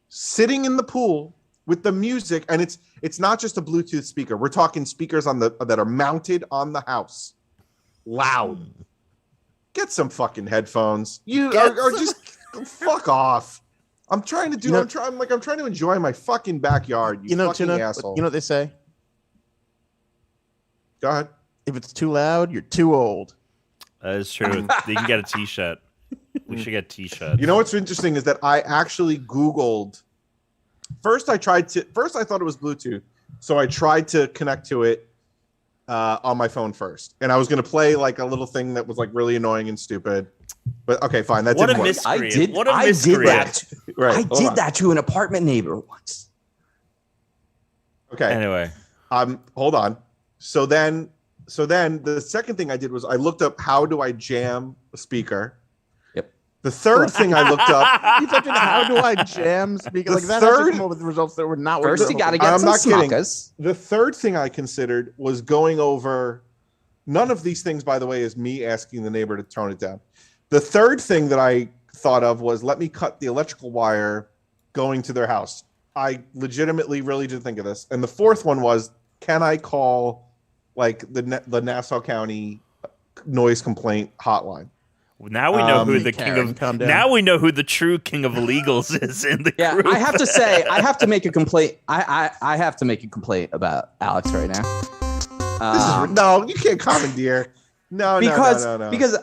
sitting in the pool with the music, and it's not just a Bluetooth speaker. We're talking speakers that are mounted on the house. Loud. Get some fucking headphones. You are just fuck off. I'm trying to do. You know- I'm trying to enjoy my fucking backyard. You fucking Tuna, asshole. you know what they say? Go ahead. If it's too loud, you're too old. That is true. You can get a T-shirt. We should get T-shirts. You know what's interesting is that I actually Googled. First, I thought it was Bluetooth, so I tried to connect to it on my phone first, and I was going to play like a little thing that was like really annoying and stupid. But okay, fine, that What didn't a work. miscreant. What a I did miscreant. that. Right, I hold did on. that to an apartment neighbor once. Okay, Anyway, hold on. So then So then the second thing I did was I looked up how do I jam a speaker. Yep. The third thing I looked up. You typed in how do I jam speaker? The Like that third- actually came up with results that were not what First, were you got to hoping. get I'm some not kidding. smuckers. The third thing I considered was going over. None of these things, by the way, is me asking the neighbor to tone it down. The third thing that I thought of was let me cut the electrical wire going to their house. I legitimately really did think of this. And the fourth one was, can I call like the Nassau County noise complaint hotline? Now we know who Hey, the Karen, king calm of. down. Now we know who the true king of illegals is in the Yeah, group. I have to say, I have to make a complaint. I have to make a complaint about Alex right now. No, you can't commandeer. No, no. Because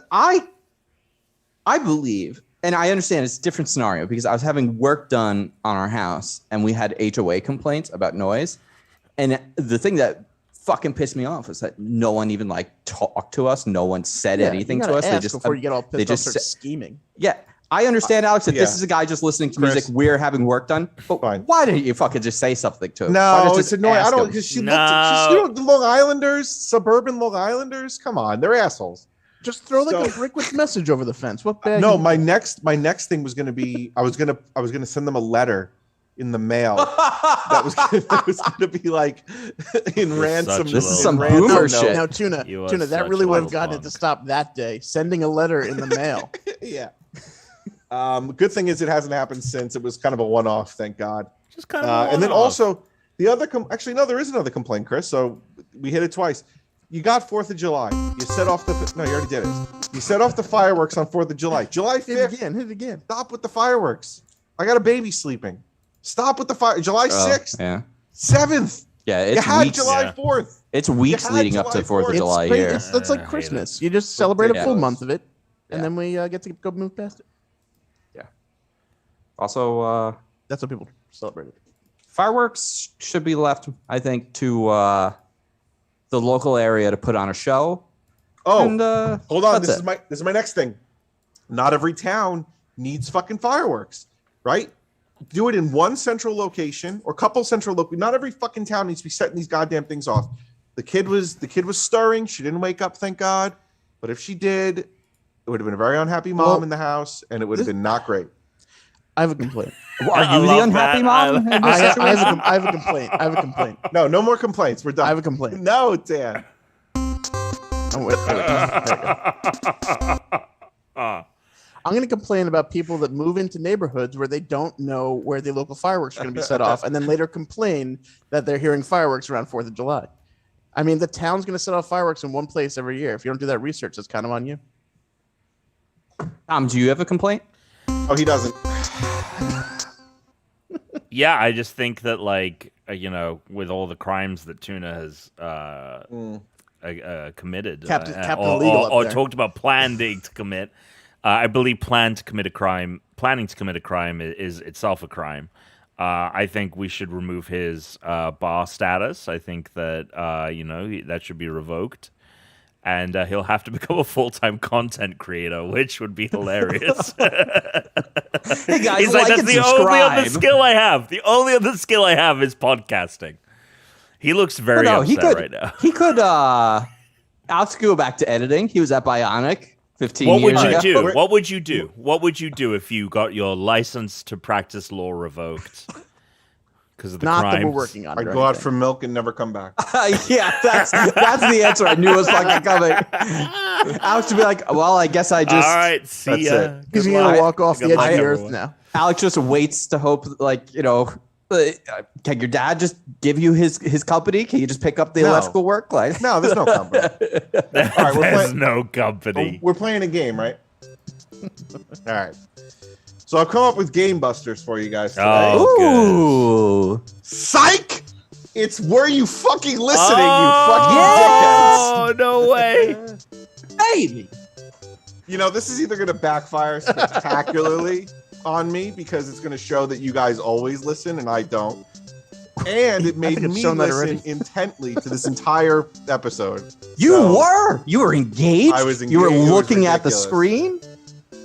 I believe, and I understand it's a different scenario because I was having work done on our house and we had HOA complaints about noise. And the thing that fucking pissed me off is that no one even like talked to us. No one said anything you to gotta us. They ask just before you get all they pissed off, just start sa- scheming. Yeah. I understand, Alex, that this yeah. is a guy just listening to Chris. music. We're having work done. But Fine. why didn't you fucking just say something to him? Why No, not it's just annoying. I ask don't him? because she No. looked. You know, the Long Islanders, suburban Long Islanders. Come on, they're assholes. Just throw like a So- Brickwood's message over the fence. What bad? No, my next thing was going to be I was gonna send them a letter in the mail that was going to be like in You're ransom. such a This is little- some ransom boomer note. shit. Now, Tuna, You are that such really a would have little gotten it punk. to stop that day. Sending a letter in the mail. Yeah. Good thing is it hasn't happened since. It was kind of a one-off, thank God. Just kind of. And then also the other actually no, there is another complaint, Chris. So we hit it twice. You got 4th of July. You set off the no, you already did it. You set off the fireworks on 4th of July. July Hit it 5th. again. Hit it again. Stop with the fireworks. I got a baby sleeping. Stop with the fire. July 6th, Yeah. 7th. Yeah. You It's had weeks. July Yeah. 4th. It's weeks had leading up to July 4th of 4th. July It's, here. It's I like hate Christmas. You just celebrate a full Ridiculous. month of it, and Yeah. then we get to go move past it. Also, That's what people celebrate it. fireworks should be left, I think, to the local area to put on a show. Oh, And, hold on. that's This it. is my next thing. Not every town needs fucking fireworks, right? Do it in one central location or couple central Not every fucking town needs to be setting these goddamn things off. The kid was stirring. She didn't wake up, thank God. But if she did, it would have been a very unhappy mom Well, in the house, and it would have been not great. I have a complaint. Are I you the love unhappy that. mom? in this I situation? have a complaint. I have a complaint. No, no more complaints. We're done. I have a complaint. No, Dan. Oh, wait, there we go. I'm going to complain about people that move into neighborhoods where they don't know where the local fireworks are going to be set off, and then later complain that they're hearing fireworks around 4th of July. I mean, the town's going to set off fireworks in one place every year. If you don't do that research, it's kind of on you. Tom, do you have a complaint? Oh, he doesn't. Yeah, I just think that with all the crimes that Tuna has committed, Captain Illegal up or there. talked about planning to commit. I believe planning to commit a crime is itself a crime. I think we should remove his bar status. I think that that should be revoked, and he'll have to become a full-time content creator, which would be hilarious. Hey guys, He's like, like that's and the only other subscribe." skill I have. The only other skill I have is podcasting. He looks very upset right now. He could. Alex could go back to editing. He was at Bionic 15 What would years you ago. do? What would you do? What would you do if you got your license to practice law revoked? Because of the Not crimes. that we're working on it. I'd or go out anything. for milk and never come back. Yeah, that's the answer. I knew it was fucking coming. Alex would be like, "Well, I guess I just." All right, see That's ya. it. He's Good going luck. to walk off Good the edge luck, of the earth everyone. now. Alex just waits to hope, can your dad just give you his company? Can you just pick up the No. electrical work? Like, No, there's no company. All right, There's no company. We're playing a game, right? All right. So I've come up with game busters for you guys today. Oh. ooh, Psych! It's Were You Fucking Listening, Oh, no way. baby. you fucking dickheads. You know, this is either going to backfire spectacularly on me because it's going to show that you guys always listen and I don't. And it made think it's me shown that listen already. intently to this entire episode. You So, were engaged. I was You were engaged. It was looking at the ridiculous. screen.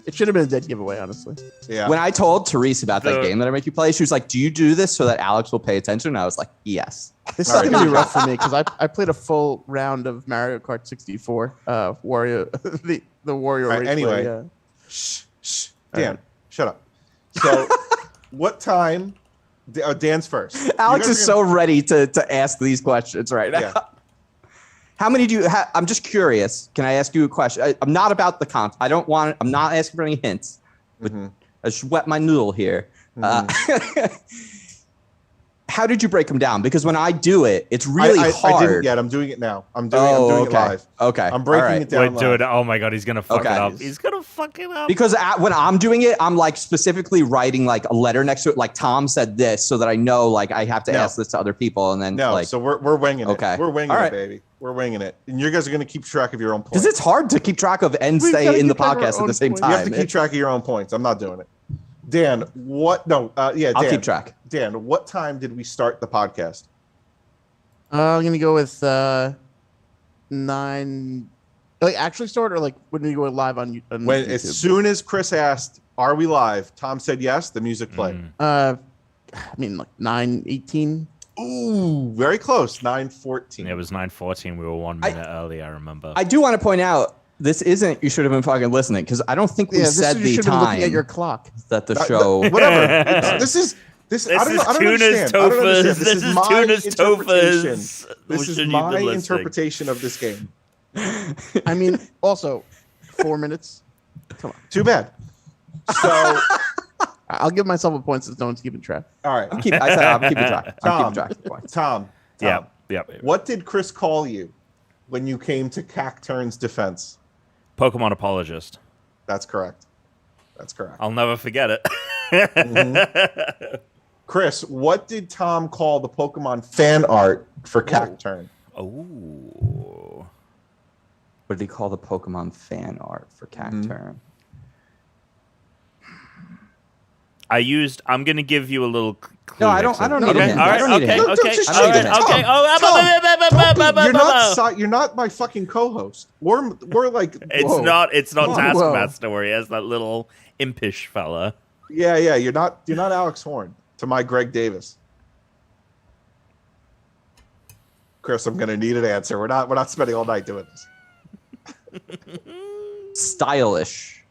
It should have been a dead giveaway, honestly. Yeah. When I told Therese about that The- game that I make you play, she was like, "Do you do this so that Alex will pay attention?" And I was like, "Yes." This All is right, gonna be good rough for me because I played a full round of Mario Kart 64, Wario, the Wario right, race. anyway. play, Shh. Dan, shut up. So, what time? Dan's first. Alex is so ready to ask these questions right now. Yeah. How many do you have? I'm just curious. Can I ask you a question? I'm not about the content. I'm not asking for any hints. But Mm-hmm. I just wet my noodle here. How did you break them down? Because when I do it, it's really hard. I didn't yet. I'm doing it now. I'm doing it live. Okay. I'm breaking it down We're live. doing it. Oh my god, he's gonna fuck Okay. it up. He's gonna fuck it up. Because when I'm doing it, I'm like specifically writing like a letter next to it. Like Tom said this, so that I know like I have to No. ask this to other people, and then No, like so we're winging it. Okay. We're winging All it, right. baby. We're winging it. And you guys are going to keep track of your own points. because it's hard to keep track of and We've stay gotta in the keep track of our podcast at own the same points. time. You have to keep track of your own points. I'm not doing it. Dan, what? No, yeah, Dan. I'll keep track. Dan, what time did we start the podcast? I'm gonna go with 9. Like actually start or like when we go live on YouTube? When as soon as Chris asked, "Are we live?" Tom said yes. The music played. I mean like 9:18. Ooh, very close. 9:14. It was 9:14. We were 1 minute early. I remember. I do want to point out this isn't. You should have been fucking listening because I don't think we said you the should have been looking time at your clock. that the show. Whatever. This is. This I don't is know, I don't Tuna's understand. I don't Tofas. understand. This is my Tuna's interpretation. Tofas. This Should is you my be listening? interpretation of this game. I mean, also 4 minutes. Come on, Too bad. So, I'll give myself a point since no one's keeping track. all right. I said I'm keeping track. I'm Tom. keeping track of the points. Tom. Yeah. What did Chris call you when you came to Cacturn's defense? Pokemon apologist. That's correct. That's correct. I'll never forget it. Chris, what did Tom call the Pokemon fan art for Cacturn? Oh. What did he call the Pokemon fan art for Cacturn? I'm gonna give you a little clue. No, I don't need a Okay, hint. all I right, don't need a okay, hint. okay, Just all shake right, it. okay. You're not my fucking co-host. We're like It's not Whoa. Taskmaster where he has that little impish fella. yeah. You're not Alex Horn to my Greg Davis. Chris, I'm gonna need an answer. We're not spending all night doing this. Stylish.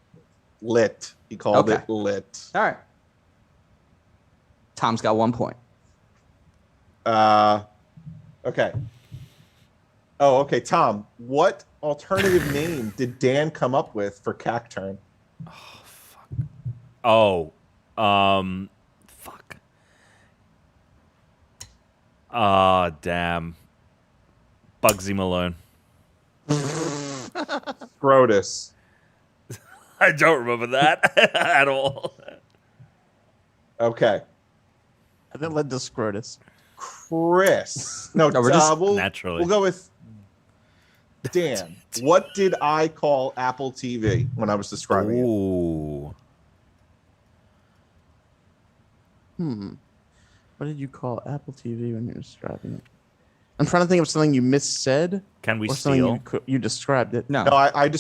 Lit. He called Okay. it lit. All right. Tom's got 1 point. Okay. Oh, okay. Tom, what alternative name did Dan come up with for Cacturn? Oh, fuck. Ah, damn. Bugsy Malone. Scrotus. I don't remember that at all. Okay. And then led to Scrotus. Chris. No, No, we're just- Naturally. We'll go with Dan. What did I call Apple TV when I was describing it? Ooh. What did you call Apple TV when you were describing it? I'm trying to think of something you missaid Can we or something steal? you described it. No. No, I gave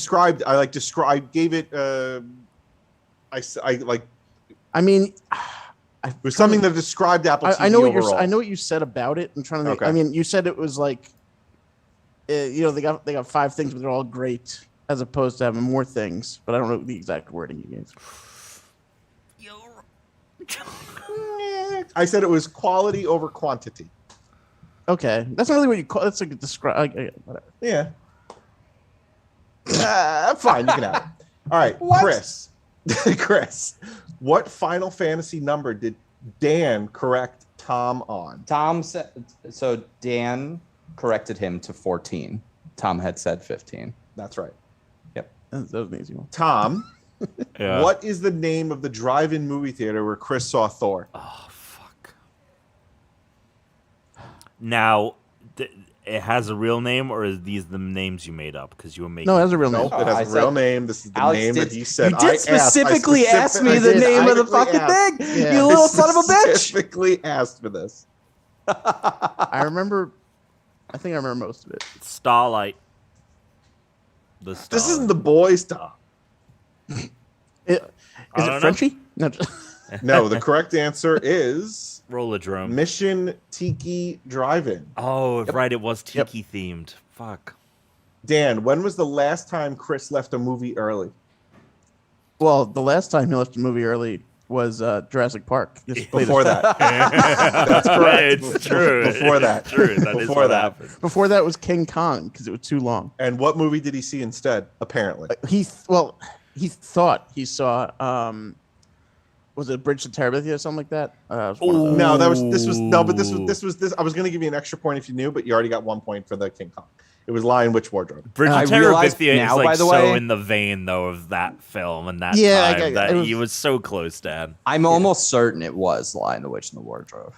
it. I mean, It was something that described Apple TV I know what overall. I know what you said about it. I'm trying to think. Okay. I mean, you said it was like, they got 5 things, but they're all great, as opposed to having more things. But I don't know the exact wording you gave. I said it was quality over quantity. Okay, that's not really what you call. That's like describe. Whatever. Yeah. Fine, you can have it. All right, What? Chris. Chris, what Final Fantasy number did Dan correct Tom on? Tom said so. Dan corrected him to 14. Tom had said 15. That's right. Yep. That was an easy one. Tom, Yeah. what is the name of the drive-in movie theater where Chris saw Thor? Oh, fuck. Now, it has a real name, or is these the names you made up? Because you were making. No, it has a real No, name. it has I a real said- name. This is the Alex name did- that he said. You did specifically ask me the name of the fucking thing. Yeah. You little son of a bitch. Specifically asked for this. I remember. I think I remember most of it. Starlight. The This Starlight. isn't the boys' Tom. Is I it don't know. Frenchie? No. No, the correct answer is Rollodrome. Mission Tiki Drive-In. Oh, right. It was Tiki themed. Fuck. Dan, when was the last time Chris left a movie early? Well, the last time he left a movie early was Jurassic Park. Before that. That's correct. It's true. Before that. It's true. That is Before what that. happened. Before that was King Kong because it was too long. And what movie did he see instead? Apparently. He thought he saw was it Bridge to Terabithia or something like that? It was one of those. No, this was. I was going to give you an extra point if you knew, but you already got 1 point for the King Kong. It was Lion Witch Wardrobe. Bridge I of realized Terabithia now, is like by the so way- in the vein though of that film and that Yeah, time that it was- he was so close, Dad. I'm almost certain it was Lion, the Witch, and the Wardrobe.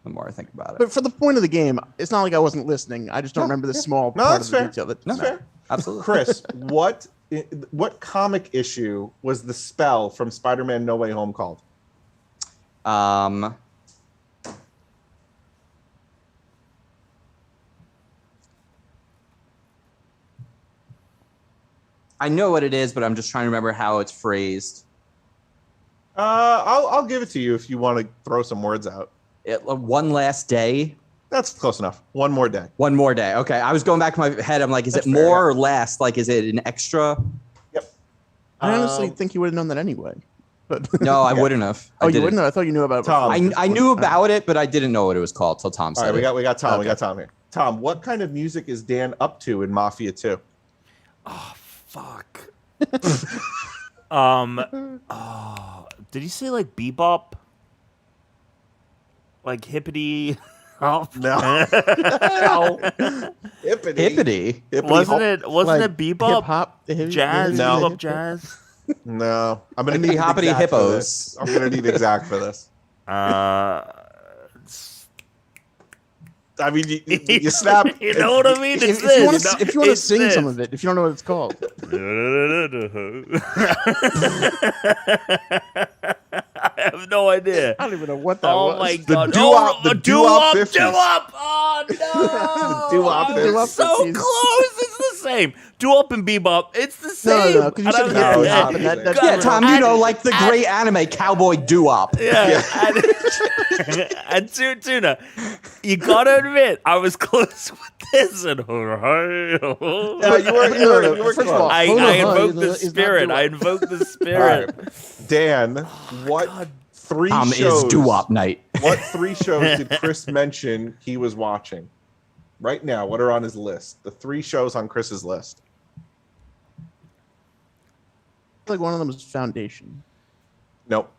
The more I think about it. But for the point of the game, it's not like I wasn't listening. I just don't remember the small No, part that's of the fair. detail. That's fair. Absolutely. Chris, what comic issue was the spell from Spider-Man No Way Home called? I know what it is, but I'm just trying to remember how it's phrased. I'll give it to you if you want to throw some words out. One last day. That's close enough. One more day. One more day. Okay. I was going back to my head. I'm like, is That's it fair, more yeah. or less? Like, is it an extra? Yep. I honestly think you would have known that anyway. But No, I wouldn't have. oh, you didn't. wouldn't know? I thought you knew about it. Tom. before. I knew about it, but I didn't know what it was called till Tom All said right, it. we got Tom. We Okay. got Tom here. Tom, what kind of music is Dan up to in Mafia 2? Fuck. Did you say like bebop? Like hippity? Oh No. Hippity. Wasn't it Like it bebop? hip hop, Jazz? No. Bebop jazz? No. I'm gonna Hippity need hoppity exact for hippos. this. I'm gonna need exact for this. I mean, you snap. You know what I mean? It's If you want this. to, It's sing this. some of it, if you don't know what it's called, I have no idea. I don't even know what that Oh was. my god! doo-wop- the doo-wop 50s. doo-wop! Oh no! The doo-wop I'm 50s. so close. It's the same. Doo-wop and bebop. It's the same. No, because you said And I'm- hip no, hop, no, and that, that's God, Yeah, Tom, you And- know, like the great anime Cowboy Doo-Wop. Yeah. And Tuna, you gotta admit, I was close with this. And No, you were First of close. all, I Hold on, invoked hold the on, it's not spirit. doo-wop. I invoked the All spirit. right. Dan, what three Tom shows? is Doo-Wop night. What 3 shows did Chris mention he was watching? Right now, what are on his list? The 3 shows on Chris's list. like one of them is Foundation. Nope.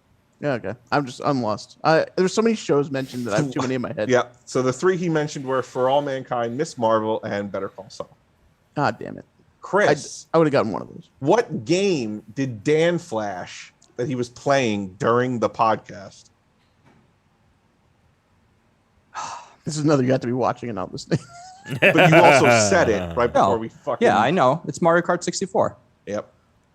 Yeah, okay. I'm lost. There's so many shows mentioned that I have too many in my head. Yeah. So the 3 he mentioned were For All Mankind, Miss Marvel, and Better Call Saul. God damn it. Chris, I would have gotten one of those. what game did Dan flash that he was playing during the podcast? This is another you have to be watching and not listening. But you also said it right before No. we fucking. Yeah, I know. It's Mario Kart 64. Yep.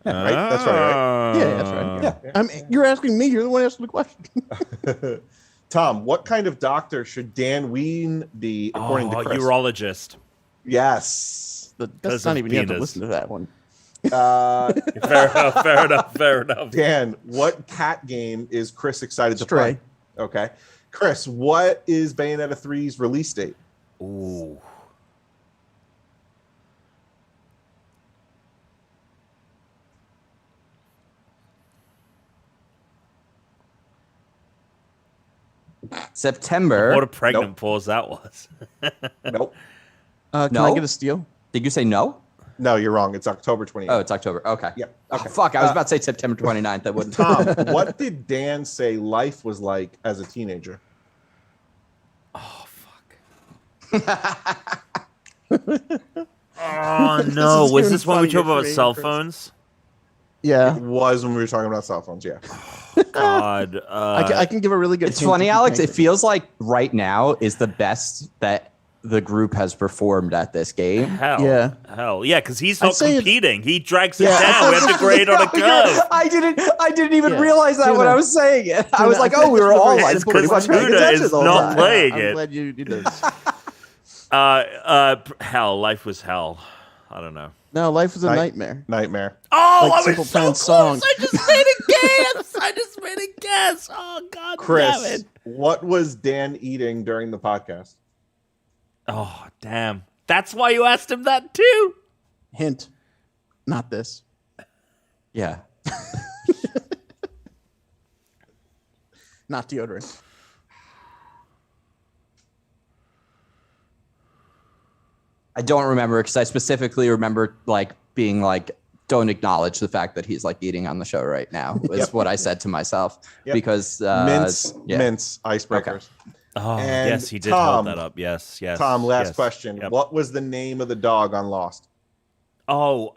Right. That's right. Right. Yeah, that's right. Yeah. You're asking me. You're the one asking the question. Tom, what kind of doctor should Dan Ween be according to Chris? Urologist. Yes. That's not of even. You have to penis. listen to that one. Fair enough. Fair enough. Fair enough. Dan, what cat game is Chris excited to Stray. play? Okay. Chris, what is Bayonetta 3's release date? Ooh. September. What a pregnant Nope. pause that was. Nope. Can No? I get a steal? Did you say no? No, you're wrong. It's October 28th. Oh, it's October. Okay. Yep. Oh, Okay. fuck. I was about to say September 29th. That wouldn't. Tom, what did Dan say life was like as a teenager? Oh no! is Was gonna this be when we funny talked about for me, cell Chris. phones? Yeah. It was when we were talking about cell phones, yeah. God. I can give a really good It's hint funny, if you Alex. think It feels like right now is the best that the group has performed at this game. Hell. Yeah. Hell. Yeah, because he's I'd not say it- competing. He drags it Yeah, down. We have to grade on a curve. I didn't even Yeah. realize that Tuna. when I was saying it. I Tuna, was like, I oh, we were all like It's pretty because much paying Tuna attention is the whole not time. playing I'm it. glad you did this. Hell. Life was hell. I don't know. No, life is a nightmare. Nightmare. Oh, Like I Simple was so Plan's close. song. I just made a guess. Oh, God damn Chris, it. what was Dan eating during the podcast? Oh, damn. That's why you asked him that, too. Hint, not this. Yeah. Not deodorant. I don't remember because I specifically remember like being like, don't acknowledge the fact that he's like eating on the show right now is what I said to myself because mince icebreakers. Okay. Oh, And yes, he did Tom, hold that up. Yes. Tom, last yes. question. Yep. What was the name of the dog on Lost? Oh,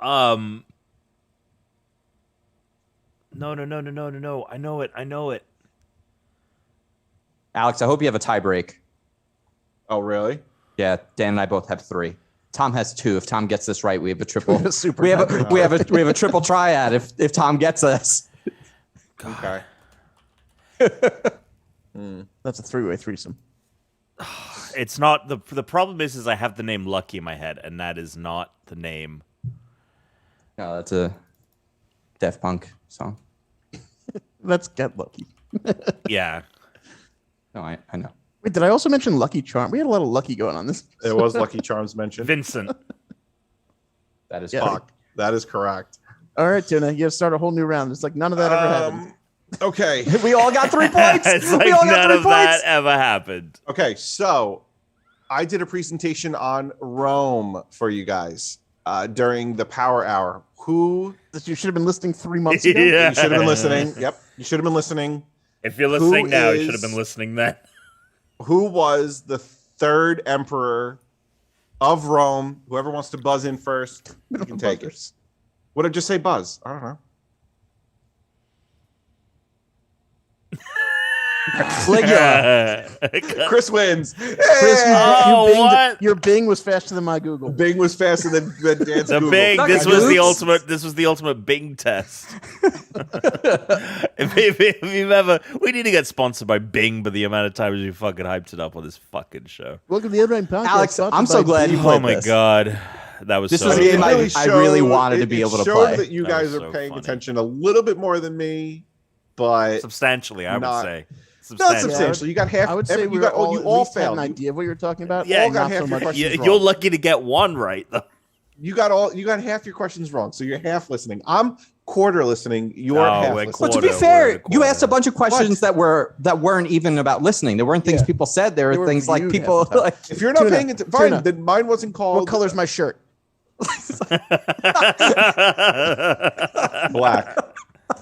no. I know it. Alex, I hope you have a tie break. Oh, really? Yeah, Dan and I both have 3. Tom has 2. If Tom gets this right, we have a triple. Super we have a triple triad. If Tom gets this, Okay. That's a 3-way threesome. It's not the problem is I have the name Lucky in my head, and that is not the name. no, that's a Daft Punk song. Let's get lucky. Yeah. No, I know. Wait, did I also mention Lucky Charm? We had a lot of Lucky going on this. It was Lucky Charms mentioned. Vincent. That is Yeah. correct. Fuck. That is correct. All right, Tuna, you have to start a whole new round. It's like none of that ever happened. Okay. We all got 3 points. It's like we all got none 3 of points. that ever happened. Okay, so I did a presentation on Rome for you guys during the Power Hour. Who That you should have been listening 3 months ago. Yeah. you should have been listening? Yep, you should have been listening. If you're listening Who now, you is- should have been listening then. Who was the 3rd emperor of Rome? Whoever wants to buzz in first, you can take it. What did I just say? Buzz? I don't know. Chris wins. Chris, Oh, your what? Bing was faster than my Google. Bing was faster than Dan's The Google. Bing. Not This good. was the Oops. ultimate. This was the ultimate Bing test. if you've ever, we need to get sponsored by Bing, but the amount of times we fucking hyped it up on this fucking show. Welcome to the Unranked Podcast. Alex, sponsored I'm so by glad you Bing. played Oh my this. god, that was This so. was good. the game I really wanted to it- be it able to showed play. that you That guys was are so paying funny. attention a little bit more than me, but Substantially, I would Not- say. not substantially. You got half. I would say you got all. You at all least had failed. an idea of what you were talking about. Yeah, all got not half so your much. questions You're wrong. lucky to get one right, though. You got all. You got half your questions wrong, so you're half listening. I'm quarter listening. You're No, half we're listening. But to be Quarter, fair, we're you quarter. asked a bunch of questions that weren't even about listening. There weren't things Yeah. people said. There They were were things like viewed people half the time. like. If you're not Tuna, paying attention, fine. Tuna. Then mine wasn't called What color's my shirt? black.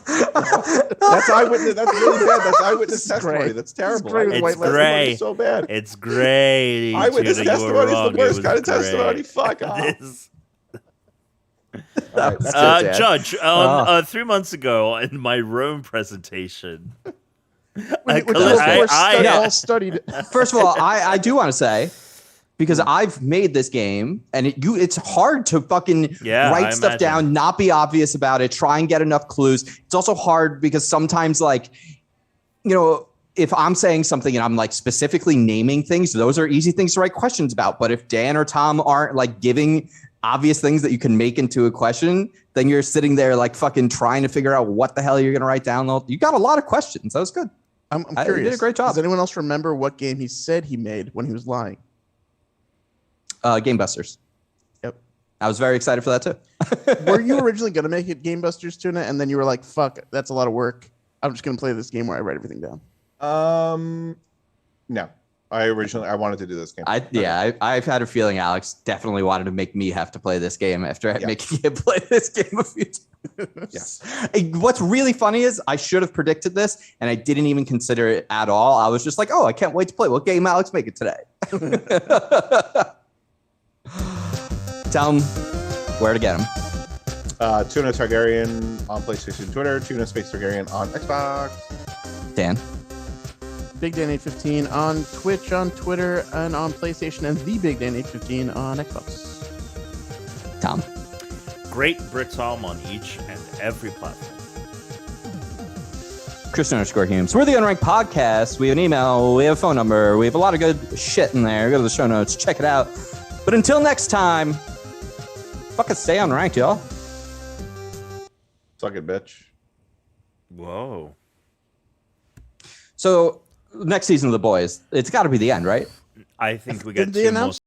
That's eyewitness. That's really bad. That's eyewitness This is gray. testimony. That's terrible. gray with Eyewitness white testimony letters. is so bad. It's great. Eyewitness Tuna, you were testimony is wrong. the It worst was kind of great. testimony. Fuck off. This- All right, that's it, Dan. Judge, 3 months ago in my Rome presentation, Which could- is, of I- course, I- studied- yeah. all studied. First of all, I do want to say, because I've made this game and it's hard to fucking Yeah, write I stuff imagine. down, not be obvious about it, try and get enough clues. It's also hard because sometimes like, you know, if I'm saying something and I'm like specifically naming things, those are easy things to write questions about. But if Dan or Tom aren't like giving obvious things that you can make into a question, then you're sitting there like fucking trying to figure out what the hell you're going to write down. You got a lot of questions. That was good. I'm You curious. did a great job. Does anyone else remember what game he said he made when he was lying? Game Busters. Yep. I was very excited for that too. Were you originally going to make it Game Busters, Tuna, and then you were like, fuck, that's a lot of work. I'm just going to play this game where I write everything down. No. I wanted to do this game. I've had a feeling Alex definitely wanted to make me have to play this game after Yeah. making him play this game a few times. Yes. What's really funny is I should have predicted this and I didn't even consider it at all. I was just like, oh, I can't wait to play. What game Alex make it today? Tell him where to get him. Tuna Targaryen on PlayStation and Twitter. Tuna Space Targaryen on Xbox. Dan. Big Dan 815 on Twitch, on Twitter, and on PlayStation, and the Big Dan 815 on Xbox. Tom. Great Britom on each and every platform. Christian_Humes. We're the Unranked Podcast. We have an email. We have a phone number. We have a lot of good shit in there. Go to the show notes. Check it out. But until next time, Fucking stay unranked, y'all. Suck it, bitch. Whoa. So next season of The Boys, it's got to be the end, right? I think we Did got they two announce more